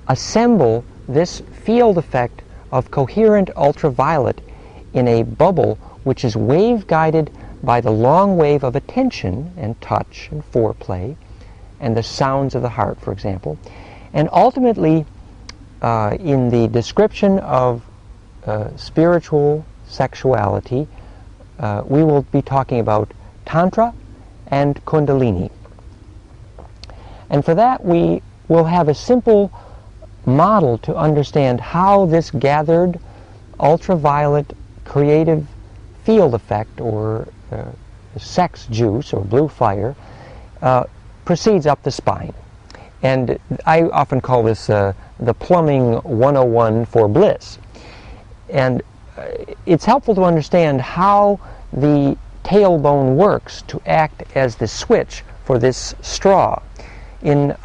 assemble this field effect of coherent ultraviolet in a bubble which is wave guided by the long wave of attention and touch and foreplay and the sounds of the heart, for example. And ultimately, in the description of spiritual sexuality, we will be talking about Tantra and Kundalini. And for that, we will have a simple model to understand how this gathered ultraviolet creative field effect, or sex juice, or blue fire, proceeds up the spine. And I often call this the plumbing 101 for bliss. And it's helpful to understand how the tailbone works to act as the switch for this straw. In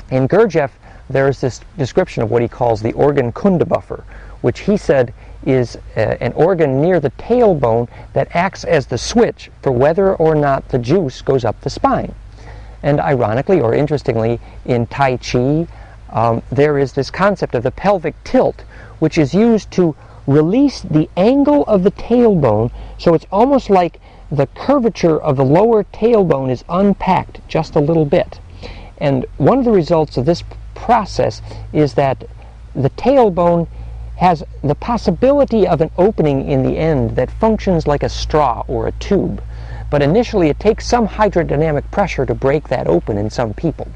Gurdjieff, there is this description of what he calls the organ kunda buffer, which he said is an organ near the tailbone that acts as the switch for whether or not the juice goes up the spine. And ironically, or interestingly, in Tai Chi, there is this concept of the pelvic tilt, which is used to release the angle of the tailbone, so it's almost like the curvature of the lower tailbone is unpacked just a little bit. And one of the results of this process is that the tailbone has the possibility of an opening in the end that functions like a straw or a tube. But initially it takes some hydrodynamic pressure to break that open in some people.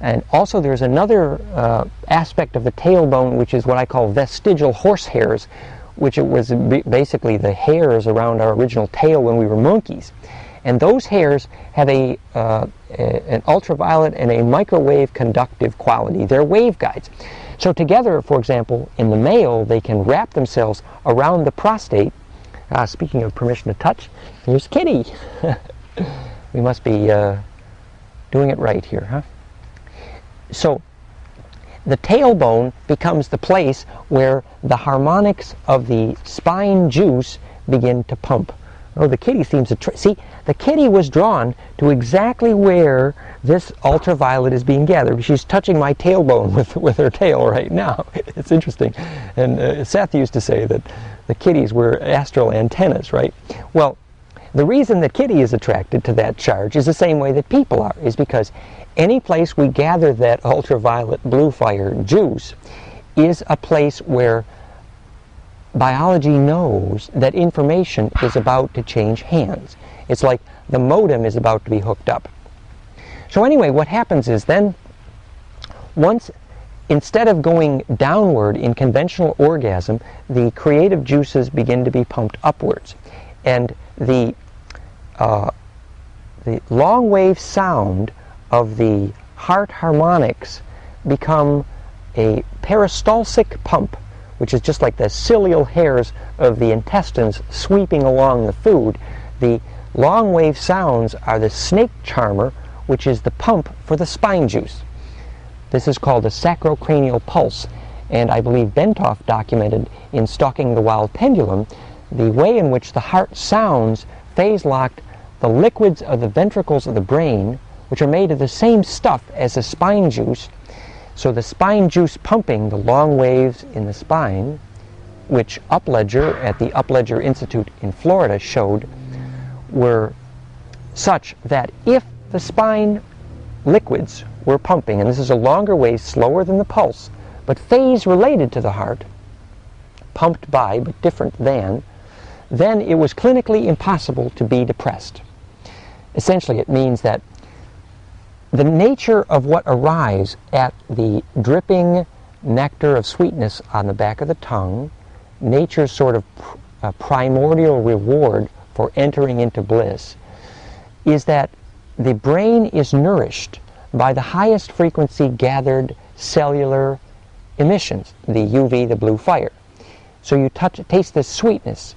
And also there's another aspect of the tailbone, which is what I call vestigial horse hairs, which it was basically the hairs around our original tail when we were monkeys. And those hairs have an ultraviolet and a microwave conductive quality. They're waveguides. So together, for example, in the male, they can wrap themselves around the prostate. Speaking of permission to touch, here's Kitty. We must be doing it right here, huh? So the tailbone becomes the place where the harmonics of the spine juice begin to pump. Oh, the kitty seems to see, the kitty was drawn to exactly where this ultraviolet is being gathered. She's touching my tailbone with her tail right now. It's interesting. And Seth used to say that the kitties were astral antennas, right? Well, the reason that Kitty is attracted to that charge is the same way that people are, is because any place we gather that ultraviolet blue fire juice is a place where biology knows that information is about to change hands. It's like the modem is about to be hooked up. So anyway, what happens is then, once, instead of going downward in conventional orgasm, the creative juices begin to be pumped upwards. And the long wave sound of the heart harmonics become a peristalsic pump, which is just like the cilial hairs of the intestines sweeping along the food. The long wave sounds are the snake charmer, which is the pump for the spine juice. This is called a sacrocranial pulse, and I believe Bentoff documented in Stalking the Wild Pendulum the way in which the heart sounds phase-locked the liquids of the ventricles of the brain, which are made of the same stuff as the spine juice. So the spine juice pumping the long waves in the spine, which Upledger at the Upledger Institute in Florida showed, were such that if the spine liquids were pumping, and this is a longer wave, slower than the pulse, but phase related to the heart, pumped by but different than, then it was clinically impossible to be depressed. Essentially, it means that the nature of what arrives at the dripping nectar of sweetness on the back of the tongue, nature's sort of primordial reward for entering into bliss, is that the brain is nourished by the highest frequency gathered cellular emissions, the UV, the blue fire. So you taste this sweetness.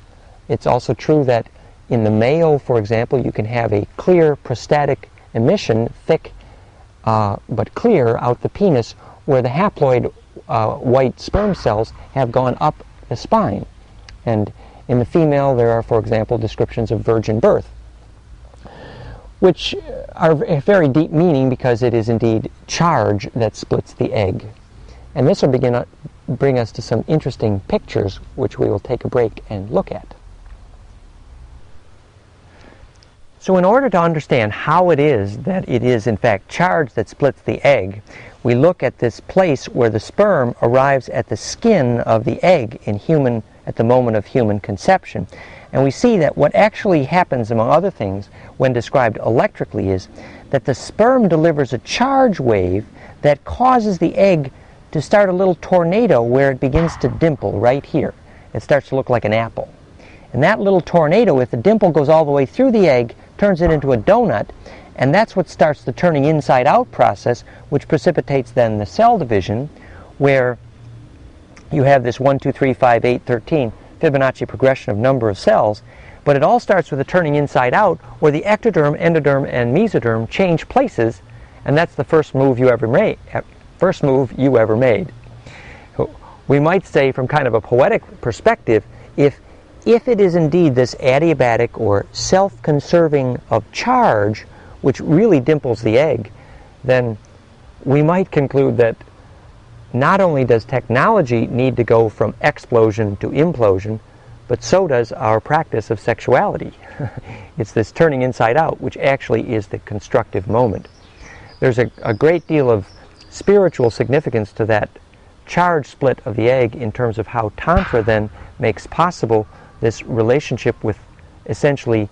It's also true that in the male, for example, you can have a clear prostatic emission, thick but clear out the penis, where the haploid white sperm cells have gone up the spine. And in the female, there are, for example, descriptions of virgin birth, which are a very deep meaning because it is indeed charge that splits the egg. And this will bring us to some interesting pictures, which we will take a break and look at. So in order to understand how it is that it is in fact charge that splits the egg, we look at this place where the sperm arrives at the skin of the egg at the moment of human conception. And we see that what actually happens, among other things, when described electrically, is that the sperm delivers a charge wave that causes the egg to start a little tornado where it begins to dimple right here. It starts to look like an apple. And that little tornado, if the dimple goes all the way through the egg, turns it into a donut, and that's what starts the turning inside out process, which precipitates then the cell division, where you have this 1, 2, 3, 5, 8, 13 Fibonacci progression of number of cells. But it all starts with the turning inside out, where the ectoderm, endoderm, and mesoderm change places, and that's the first move you ever made. We might say, from kind of a poetic perspective, if it is indeed this adiabatic or self-conserving of charge, which really dimples the egg, then we might conclude that not only does technology need to go from explosion to implosion, but so does our practice of sexuality. It's this turning inside out, which actually is the constructive moment. There's a great deal of spiritual significance to that charge split of the egg in terms of how Tantra then makes possible this relationship with essentially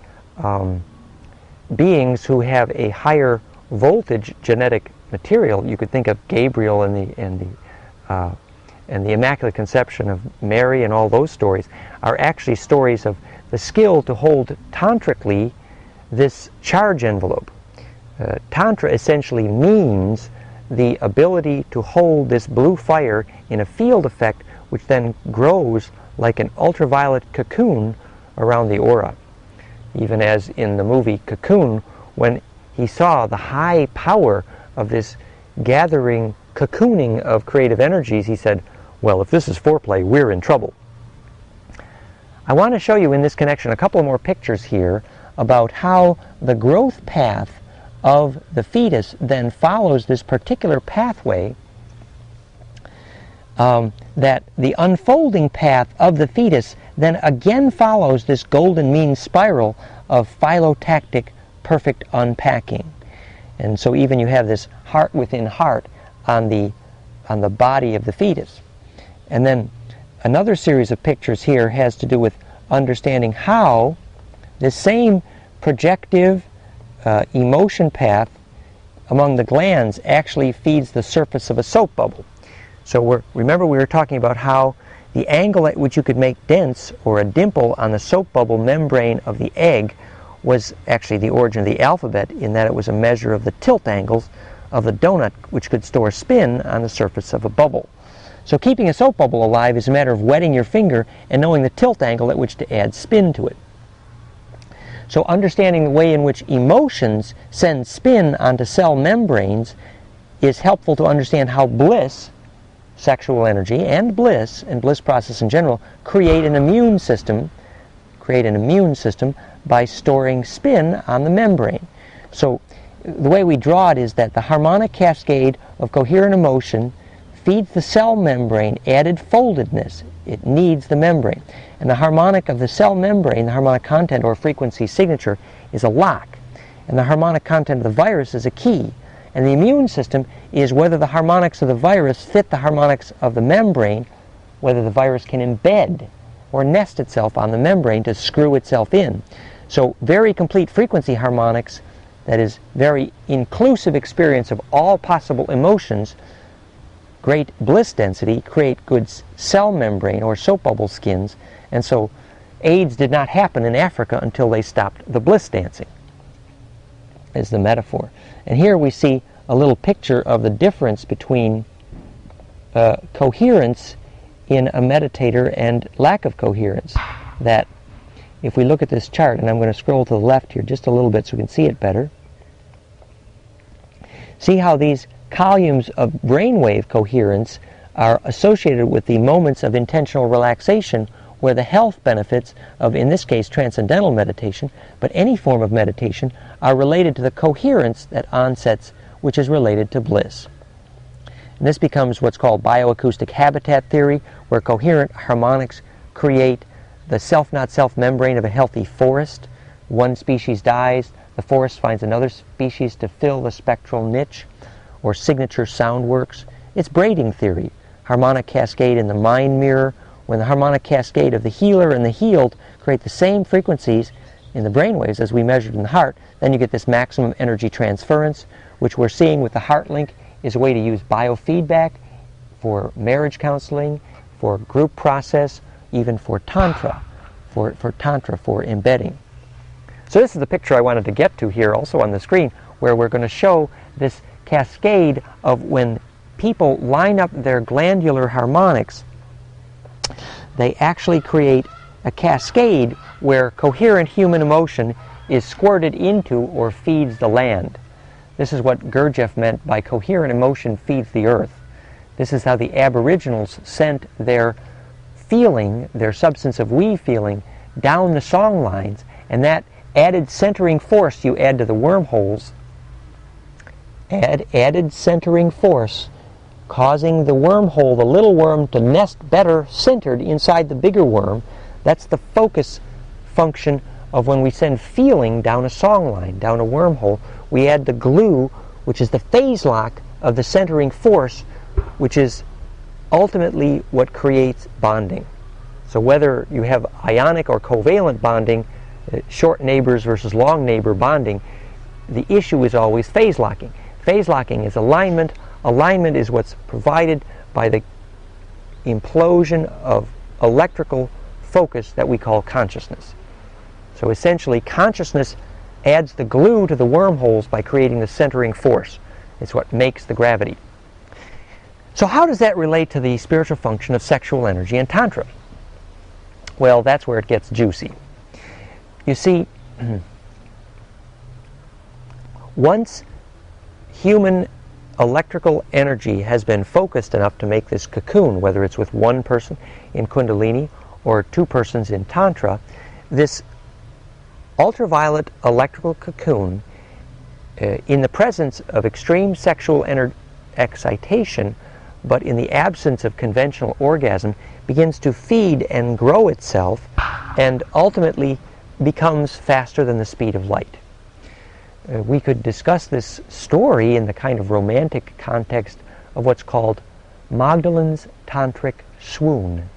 beings who have a higher voltage genetic material. You could think of Gabriel and the Immaculate Conception of Mary, and all those stories are actually stories of the skill to hold tantrically this charge envelope. Tantra essentially means the ability to hold this blue fire in a field effect, which then grows like an ultraviolet cocoon around the aura. Even as in the movie Cocoon, when he saw the high power of this gathering cocooning of creative energies, he said, well, if this is foreplay, we're in trouble. I want to show you in this connection a couple more pictures here about how the growth path of the fetus then follows this particular pathway, that the unfolding path of the fetus then again follows this golden mean spiral of philotactic perfect unpacking. And so even you have this heart within heart on the body of the fetus. And then another series of pictures here has to do with understanding how this same projective emotion path among the glands actually feeds the surface of a soap bubble. So remember we were talking about how the angle at which you could make dents or a dimple on the soap bubble membrane of the egg was actually the origin of the alphabet, in that it was a measure of the tilt angles of the donut, which could store spin on the surface of a bubble. So keeping a soap bubble alive is a matter of wetting your finger and knowing the tilt angle at which to add spin to it. So understanding the way in which emotions send spin onto cell membranes is helpful to understand how bliss, sexual energy, and bliss process in general, create an immune system by storing spin on the membrane. So the way we draw it is that the harmonic cascade of coherent emotion feeds the cell membrane added foldedness. It needs the membrane. And the harmonic of the cell membrane, the harmonic content or frequency signature, is a lock. And the harmonic content of the virus is a key. And the immune system is whether the harmonics of the virus fit the harmonics of the membrane, whether the virus can embed or nest itself on the membrane to screw itself in. So very complete frequency harmonics, that is very inclusive experience of all possible emotions, great bliss density, create good cell membrane or soap bubble skins. And so AIDS did not happen in Africa until they stopped the bliss dancing, is the metaphor. And here we see a little picture of the difference between coherence in a meditator and lack of coherence. That if we look at this chart, and I'm going to scroll to the left here just a little bit so we can see it better, see how these columns of brainwave coherence are associated with the moments of intentional relaxation, where the health benefits of, in this case, transcendental meditation, but any form of meditation, are related to the coherence that onsets, which is related to bliss. And this becomes what's called bioacoustic habitat theory, where coherent harmonics create the self-not-self membrane of a healthy forest. One species dies, the forest finds another species to fill the spectral niche, or signature sound works. It's braiding theory, harmonic cascade in the mind mirror, when the harmonic cascade of the healer and the healed create the same frequencies in the brainwaves as we measured in the heart, then you get this maximum energy transference, which we're seeing with the heart link is a way to use biofeedback for marriage counseling, for group process, even for tantra, for embedding. So this is the picture I wanted to get to here also on the screen, where we're going to show this cascade of when people line up their glandular harmonics, they actually create a cascade where coherent human emotion is squirted into or feeds the land. This is what Gurdjieff meant by coherent emotion feeds the earth. This is how the Aboriginals sent their feeling, their substance of we feeling, down the song lines, and that added centering force you add to the wormholes added centering force, causing the wormhole, the little worm, to nest better centered inside the bigger worm. That's the focus function of when we send feeling down a song line, down a wormhole. We add the glue, which is the phase lock of the centering force, which is ultimately what creates bonding. So whether you have ionic or covalent bonding, short neighbors versus long neighbor bonding, the issue is always phase locking. Phase locking is alignment. Alignment is what's provided by the implosion of electrical focus that we call consciousness. So essentially, consciousness adds the glue to the wormholes by creating the centering force. It's what makes the gravity. So how does that relate to the spiritual function of sexual energy in Tantra? Well, that's where it gets juicy. You see, once human electrical energy has been focused enough to make this cocoon, whether it's with one person in Kundalini or two persons in Tantra, this ultraviolet electrical cocoon, in the presence of extreme sexual excitation, but in the absence of conventional orgasm, begins to feed and grow itself and ultimately becomes faster than the speed of light. We could discuss this story in the kind of romantic context of what's called Magdalen's tantric swoon.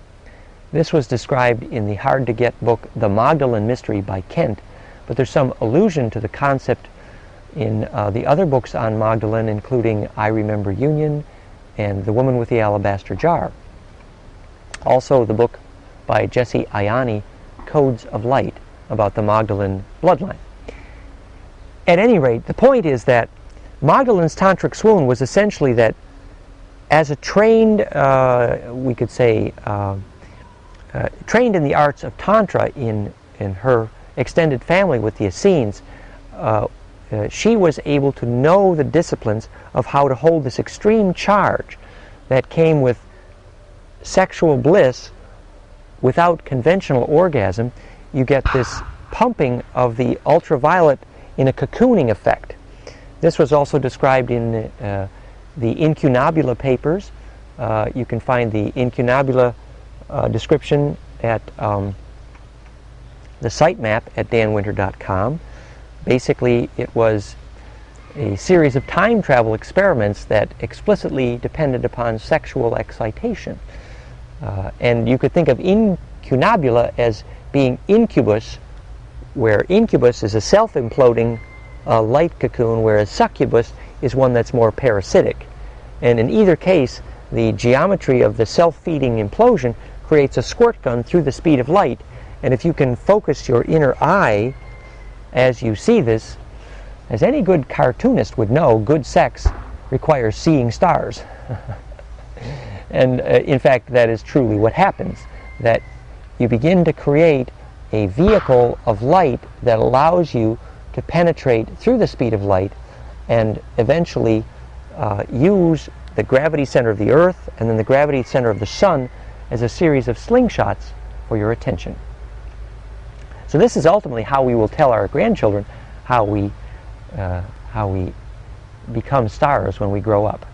This was described in the hard-to-get book The Magdalene Mystery by Kent, but there's some allusion to the concept in the other books on Magdalene, including I Remember Union and The Woman with the Alabaster Jar. Also the book by Jesse Ayani, Codes of Light, about the Magdalene bloodline. At any rate, the point is that Magdalene's tantric swoon was essentially that as a trained, we could say, trained in the arts of Tantra in her extended family with the Essenes, she was able to know the disciplines of how to hold this extreme charge that came with sexual bliss without conventional orgasm. You get this pumping of the ultraviolet in a cocooning effect. This was also described in the incunabula papers. You can find the incunabula description at the sitemap at danwinter.com. Basically, it was a series of time travel experiments that explicitly depended upon sexual excitation. And you could think of incunabula as being incubus, where incubus is a self-imploding light cocoon, whereas succubus is one that's more parasitic. And in either case, the geometry of the self-feeding implosion creates a squirt gun through the speed of light, and if you can focus your inner eye as you see this, as any good cartoonist would know, good sex requires seeing stars. And in fact, that is truly what happens, that you begin to create a vehicle of light that allows you to penetrate through the speed of light and eventually use the gravity center of the Earth and then the gravity center of the Sun as a series of slingshots for your attention. So this is ultimately how we will tell our grandchildren how we become stars when we grow up.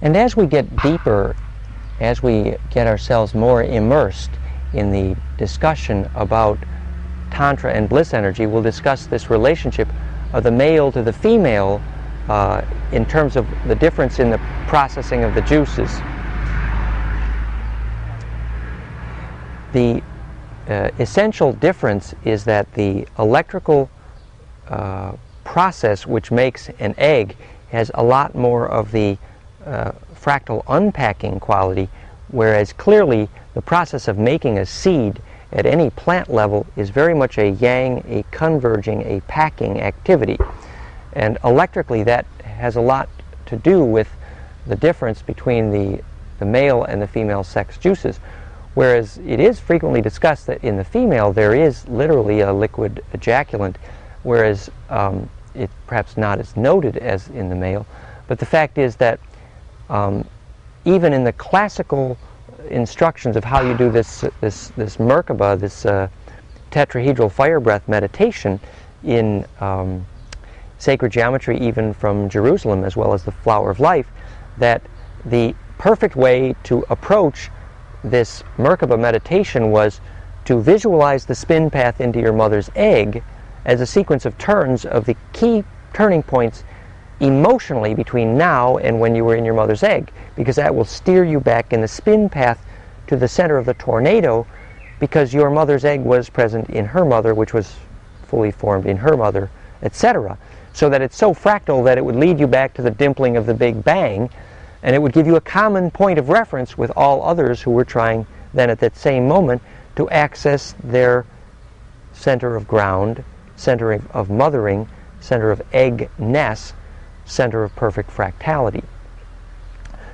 And as we get deeper, as we get ourselves more immersed in the discussion about Tantra and bliss energy, we'll discuss this relationship of the male to the female in terms of the difference in the processing of the juices. The essential difference is that the electrical process which makes an egg has a lot more of the fractal unpacking quality, whereas clearly the process of making a seed at any plant level is very much a yang, a converging, a packing activity. And electrically that has a lot to do with the difference between the male and the female sex juices, whereas it is frequently discussed that in the female there is literally a liquid ejaculant, whereas it's perhaps not as noted as in the male. But the fact is that even in the classical instructions of how you do this Merkaba, this tetrahedral fire breath meditation in sacred geometry, even from Jerusalem, as well as the Flower of Life, that the perfect way to approach this Merkaba meditation was to visualize the spin path into your mother's egg as a sequence of turns of the key turning points emotionally between now and when you were in your mother's egg, because that will steer you back in the spin path to the center of the tornado, because your mother's egg was present in her mother, which was fully formed in her mother, etc. So that it's so fractal that it would lead you back to the dimpling of the Big Bang, and it would give you a common point of reference with all others who were trying then at that same moment to access their center of ground, center of mothering, center of egg-ness, center of perfect fractality.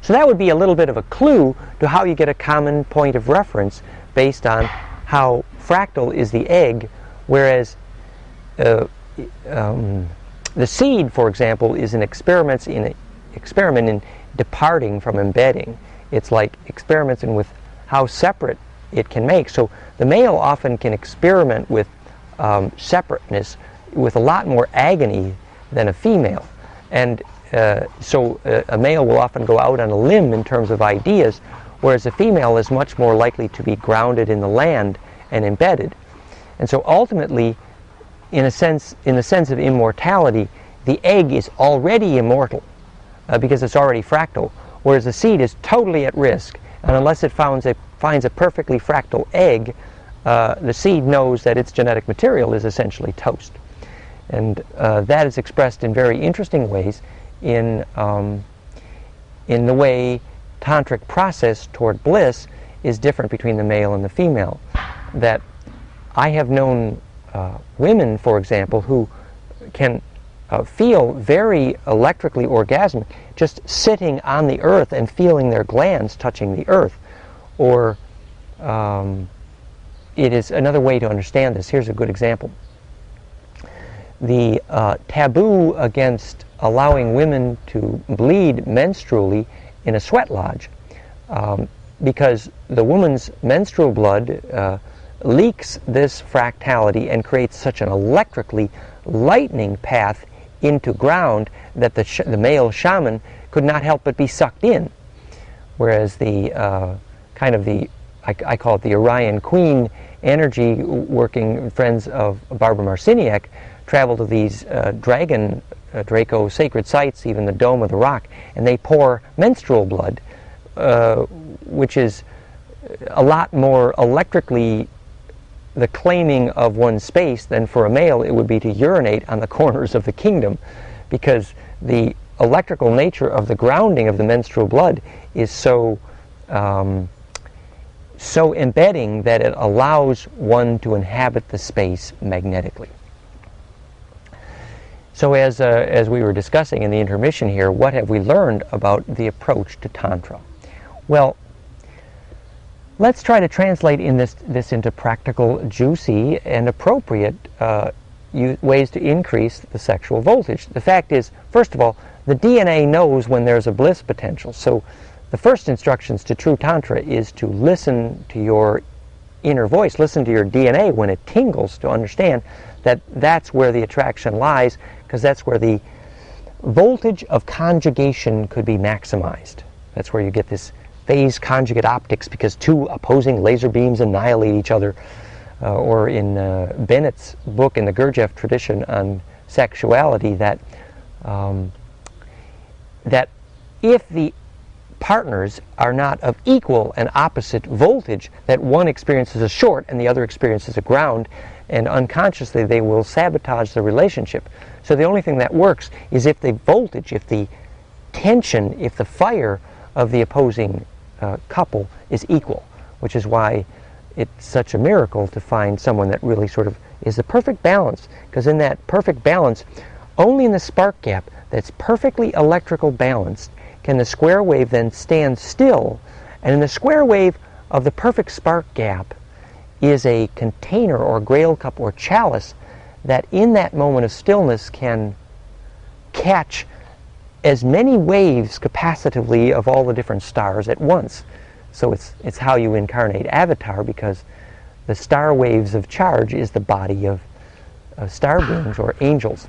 So that would be a little bit of a clue to how you get a common point of reference based on how fractal is the egg, whereas the seed, for example, is an experiment in departing from embedding. It's like experimenting with how separate it can make. So the male often can experiment with separateness with a lot more agony than a female. And so a male will often go out on a limb in terms of ideas, whereas a female is much more likely to be grounded in the land and embedded. And so ultimately, in the sense of immortality, the egg is already immortal because it's already fractal, whereas the seed is totally at risk. And unless it finds a perfectly fractal egg, the seed knows that its genetic material is essentially toast. And that is expressed in very interesting ways in the way tantric process toward bliss is different between the male and the female. That I have known women, for example, who can feel very electrically orgasmic just sitting on the earth and feeling their glands touching the earth. Or it is another way to understand this. Here's a good example. The taboo against allowing women to bleed menstrually in a sweat lodge, because the woman's menstrual blood leaks this fractality and creates such an electrically lightning path into ground that the male shaman could not help but be sucked in. Whereas the I call it the Orion Queen energy working friends of Barbara Marciniak travel to these Draco sacred sites, even the Dome of the Rock, and they pour menstrual blood, which is a lot more electrically the claiming of one's space than for a male it would be to urinate on the corners of the kingdom, because the electrical nature of the grounding of the menstrual blood is so embedding that it allows one to inhabit the space magnetically. So as we were discussing in the intermission here, what have we learned about the approach to Tantra? Well, let's try to translate this into practical, juicy, and appropriate ways to increase the sexual voltage. The fact is, first of all, the DNA knows when there's a bliss potential. So the first instructions to true Tantra is to listen to your inner voice, listen to your DNA when it tingles, to understand that that's where the attraction lies, because that's where the voltage of conjugation could be maximized. That's where you get this phase conjugate optics, because two opposing laser beams annihilate each other. Or in Bennett's book in the Gurdjieff tradition on sexuality, that that if the partners are not of equal and opposite voltage, that one experiences a short and the other experiences a ground, and unconsciously they will sabotage the relationship. So the only thing that works is if the voltage, if the tension, if the fire of the opposing couple is equal, which is why it's such a miracle to find someone that really sort of is the perfect balance, because in that perfect balance, only in the spark gap that's perfectly electrical balanced can the square wave then stand still, and in the square wave of the perfect spark gap is a container or grail cup or chalice that in that moment of stillness can catch as many waves capacitively of all the different stars at once. So it's how you incarnate Avatar, because the star waves of charge is the body of star beings or angels.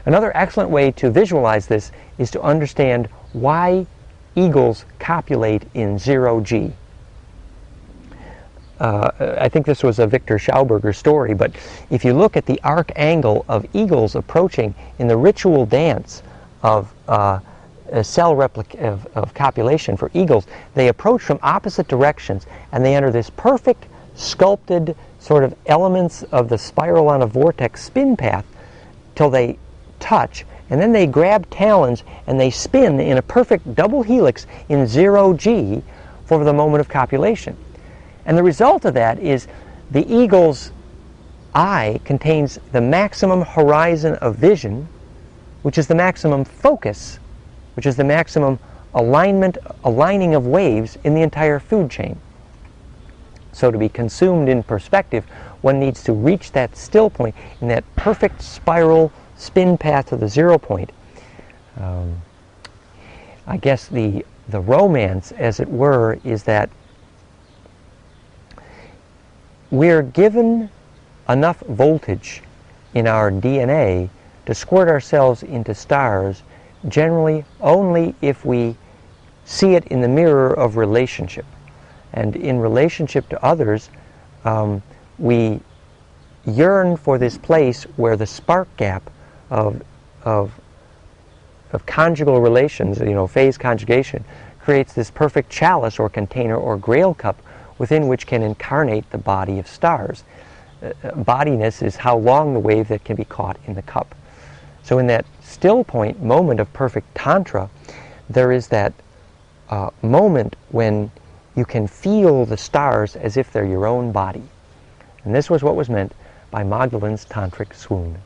Another excellent way to visualize this is to understand why eagles copulate in 0G. I think this was a Victor Schauberger story, but if you look at the arc angle of eagles approaching in the ritual dance of of copulation for eagles, they approach from opposite directions, and they enter this perfect sculpted sort of elements of the spiral on a vortex spin path till they touch, and then they grab talons and they spin in a perfect double helix in 0G for the moment of copulation. And the result of that is the eagle's eye contains the maximum horizon of vision, which is the maximum focus, which is the maximum aligning of waves in the entire food chain. So to be consumed in perspective, one needs to reach that still point in that perfect spiral spin path to the 0 point. I guess the romance, as it were, is that we're given enough voltage in our DNA to squirt ourselves into stars, generally only if we see it in the mirror of relationship. And in relationship to others, we yearn for this place where the spark gap of conjugal relations, phase conjugation, creates this perfect chalice or container or grail cup within which can incarnate the body of stars. Bodiness is how long the wave that can be caught in the cup. So in that still point moment of perfect tantra, there is that moment when you can feel the stars as if they're your own body. And this was what was meant by Magdalen's tantric swoon.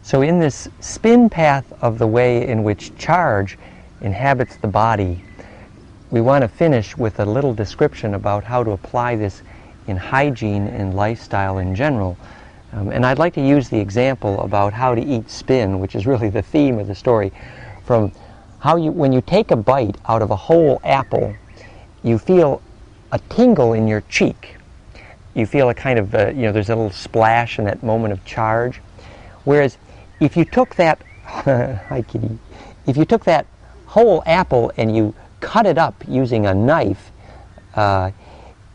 So in this spin path of the way in which charge inhabits the body, we want to finish with a little description about how to apply this in hygiene and lifestyle in general. And I'd like to use the example about how to eat spin, which is really the theme of the story, from how when you take a bite out of a whole apple, you feel a tingle in your cheek. You feel a kind of, there's a little splash in that moment of charge. Whereas if you took that, hi kitty, if you took that whole apple and you cut it up using a knife, and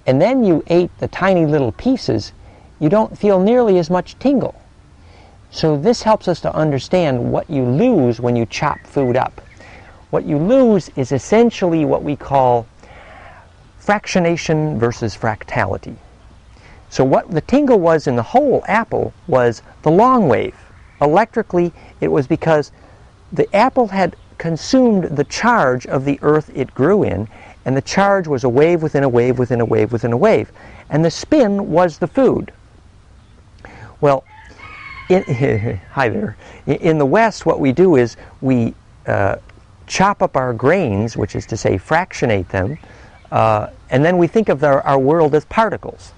then you ate the tiny little pieces, you don't feel nearly as much tingle. So this helps us to understand what you lose when you chop food up. What you lose is essentially what we call fractionation versus fractality. So what the tingle was in the whole apple was the long wave. Electrically, it was because the apple had consumed the charge of the earth it grew in, and the charge was a wave within a wave within a wave within a wave. And the spin was the food. Well, hi there. In the West, what we do is we chop up our grains, which is to say fractionate them, and then we think of our world as particles.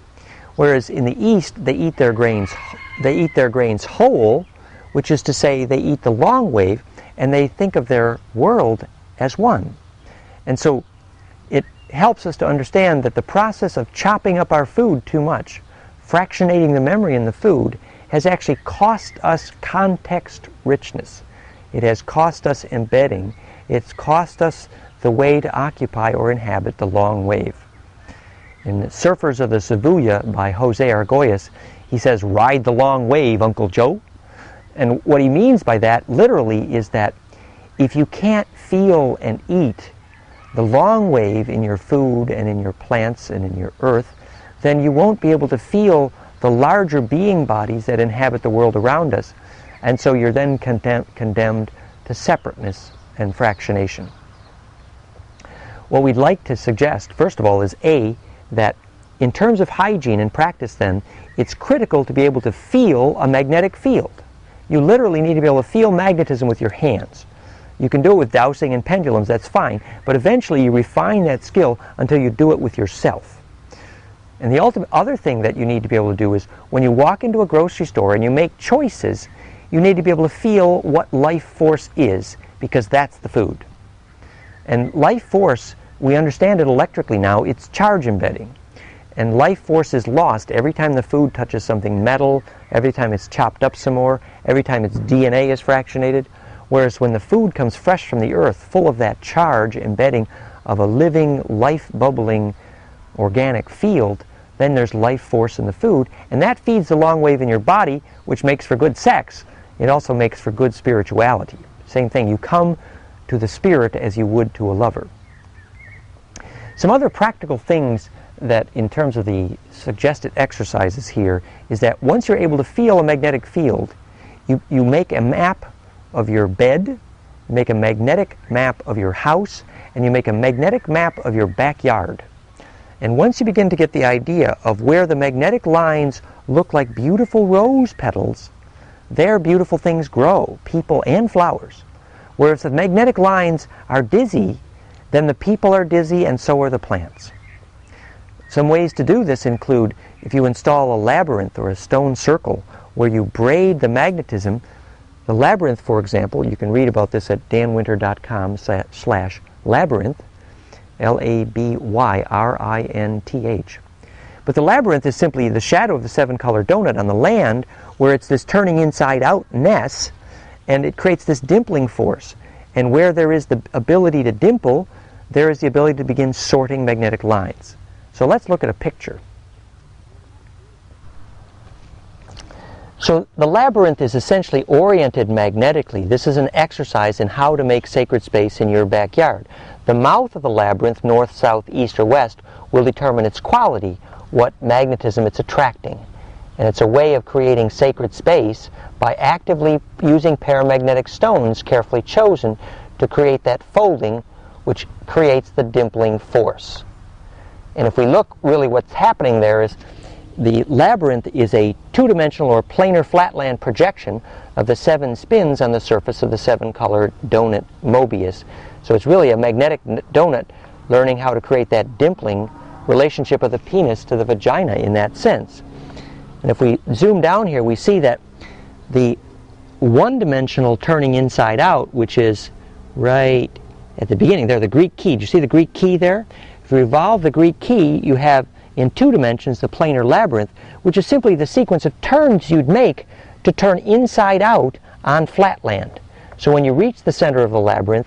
Whereas in the East, they eat their grains whole, which is to say they eat the long wave, and they think of their world as one. And so it helps us to understand that the process of chopping up our food too much, fractionating the memory in the food, has actually cost us context richness. It has cost us embedding. It's cost us the way to occupy or inhabit the long wave. In Surfers of the Shibuya by Jose Argoyas, he says, "Ride the long wave, Uncle Joe." And what he means by that, literally, is that if you can't feel and eat the long wave in your food and in your plants and in your earth, then you won't be able to feel the larger being bodies that inhabit the world around us. And so you're then condemned to separateness and fractionation. What we'd like to suggest, first of all, is that in terms of hygiene and practice then, it's critical to be able to feel a magnetic field. You literally need to be able to feel magnetism with your hands. You can do it with dowsing and pendulums, that's fine, but eventually you refine that skill until you do it with yourself. And the ultimate other thing that you need to be able to do is when you walk into a grocery store and you make choices, you need to be able to feel what life force is, because that's the food. And life force, we understand it electrically now, it's charge embedding. And life force is lost every time the food touches something metal, every time it's chopped up some more, every time its DNA is fractionated. Whereas when the food comes fresh from the earth, full of that charge embedding of a living, life-bubbling organic field, then there's life force in the food, and that feeds the long wave in your body, which makes for good sex. It also makes for good spirituality. Same thing, you come to the spirit as you would to a lover. Some other practical things that, in terms of the suggested exercises here, is that once you're able to feel a magnetic field, you make a map of your bed, you make a magnetic map of your house, and you make a magnetic map of your backyard. And once you begin to get the idea of where the magnetic lines look like beautiful rose petals, there beautiful things grow, people and flowers. Whereas the magnetic lines are dizzy, then the people are dizzy and so are the plants. Some ways to do this include if you install a labyrinth or a stone circle where you braid the magnetism. The labyrinth, for example, you can read about this at danwinter.com/labyrinth, Labyrintth. But the labyrinth is simply the shadow of the seven-color donut on the land, where it's this turning inside-out ness, and it creates this dimpling force. And where there is the ability to dimple, there is the ability to begin sorting magnetic lines. So let's look at a picture. So the labyrinth is essentially oriented magnetically. This is an exercise in how to make sacred space in your backyard. The mouth of the labyrinth, north, south, east, or west, will determine its quality, what magnetism it's attracting. And it's a way of creating sacred space by actively using paramagnetic stones carefully chosen to create that folding which creates the dimpling force. And if we look, really what's happening there is the labyrinth is a two-dimensional or planar flatland projection of the seven spins on the surface of the seven-colored donut Mobius. So it's really a magnetic donut learning how to create that dimpling relationship of the penis to the vagina in that sense. And if we zoom down here, we see that the one-dimensional turning inside out, which is right at the beginning there, the Greek key. Do you see the Greek key there? If you revolve the Greek key, you have in 2 dimensions the planar labyrinth, which is simply the sequence of turns you'd make to turn inside out on flatland. So when you reach the center of the labyrinth,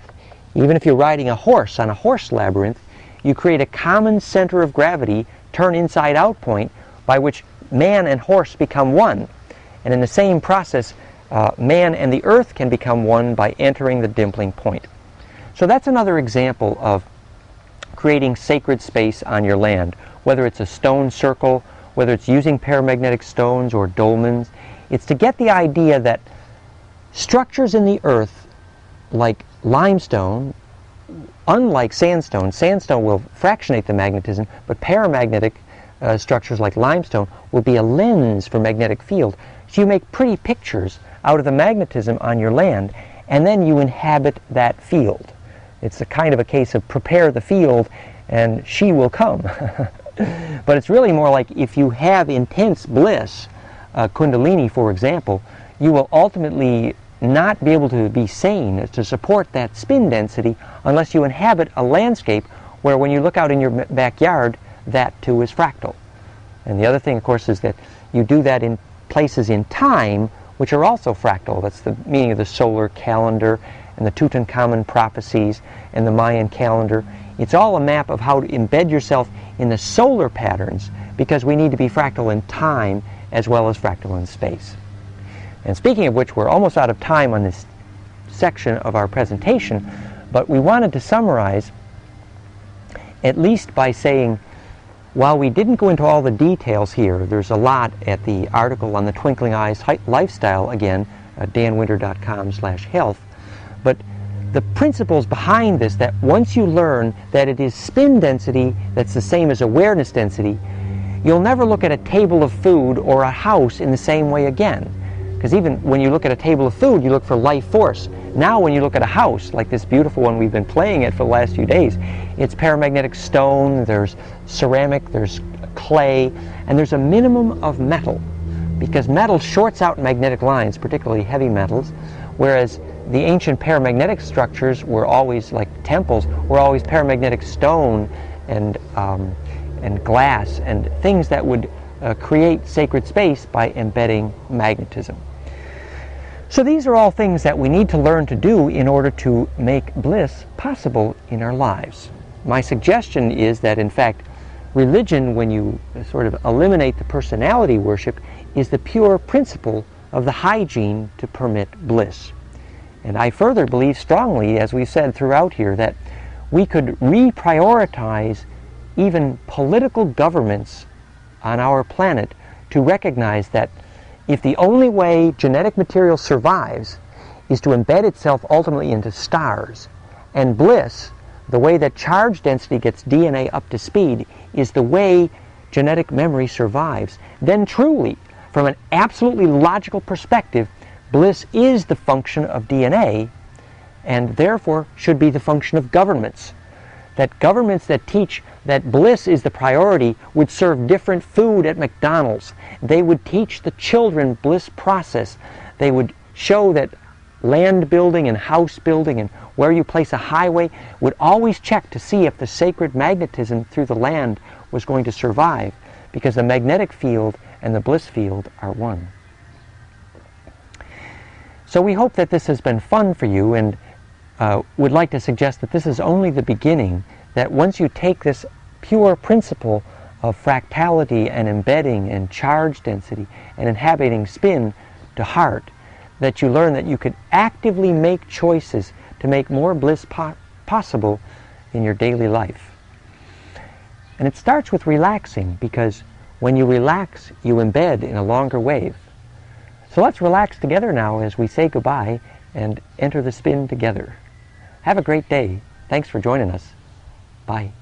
even if you're riding a horse on a horse labyrinth, you create a common center of gravity, turn inside out point, by which man and horse become one. And in the same process, man and the earth can become one by entering the dimpling point. So that's another example of creating sacred space on your land, whether it's a stone circle, whether it's using paramagnetic stones or dolmens. It's to get the idea that structures in the earth, like limestone, unlike sandstone, sandstone will fractionate the magnetism, but paramagnetic structures like limestone will be a lens for magnetic field. So you make pretty pictures out of the magnetism on your land, and then you inhabit that field. It's a kind of a case of prepare the field and she will come. But it's really more like if you have intense bliss, kundalini for example, you will ultimately not be able to be sane to support that spin density unless you inhabit a landscape where when you look out in your backyard, that too is fractal. And the other thing, of course, is that you do that in places in time which are also fractal. That's the meaning of the solar calendar and the Tutankhamun prophecies and the Mayan calendar. It's all a map of how to embed yourself in the solar patterns, because we need to be fractal in time as well as fractal in space. And speaking of which, we're almost out of time on this section of our presentation, but we wanted to summarize at least by saying, while we didn't go into all the details here, there's a lot at the article on the Twinkling Eyes lifestyle, again, danwinter.com/health, but the principles behind this, that once you learn that it is spin density that's the same as awareness density, you'll never look at a table of food or a house in the same way again. Because even when you look at a table of food, you look for life force. Now when you look at a house, like this beautiful one we've been playing at for the last few days, it's paramagnetic stone, there's ceramic, there's clay, and there's a minimum of metal, because metal shorts out magnetic lines, particularly heavy metals, whereas the ancient paramagnetic structures were always, like temples, were always paramagnetic stone and glass and things that would create sacred space by embedding magnetism. So these are all things that we need to learn to do in order to make bliss possible in our lives. My suggestion is that, in fact, religion, when you sort of eliminate the personality worship, is the pure principle of the hygiene to permit bliss. And I further believe strongly, as we said throughout here, that we could reprioritize even political governments on our planet to recognize that if the only way genetic material survives is to embed itself ultimately into stars, and bliss, the way that charge density gets DNA up to speed, is the way genetic memory survives, then truly, from an absolutely logical perspective, bliss is the function of DNA, and therefore should be the function of governments. That governments that teach that bliss is the priority would serve different food at McDonald's. They would teach the children bliss process. They would show that land building and house building and where you place a highway would always check to see if the sacred magnetism through the land was going to survive, because the magnetic field and the bliss field are one. So we hope that this has been fun for you, and would like to suggest that this is only the beginning, that once you take this pure principle of fractality and embedding and charge density and inhabiting spin to heart, that you learn that you could actively make choices to make more bliss possible in your daily life. And it starts with relaxing, because when you relax, you embed in a longer wave. So let's relax together now as we say goodbye and enter the spin together. Have a great day. Thanks for joining us. Bye.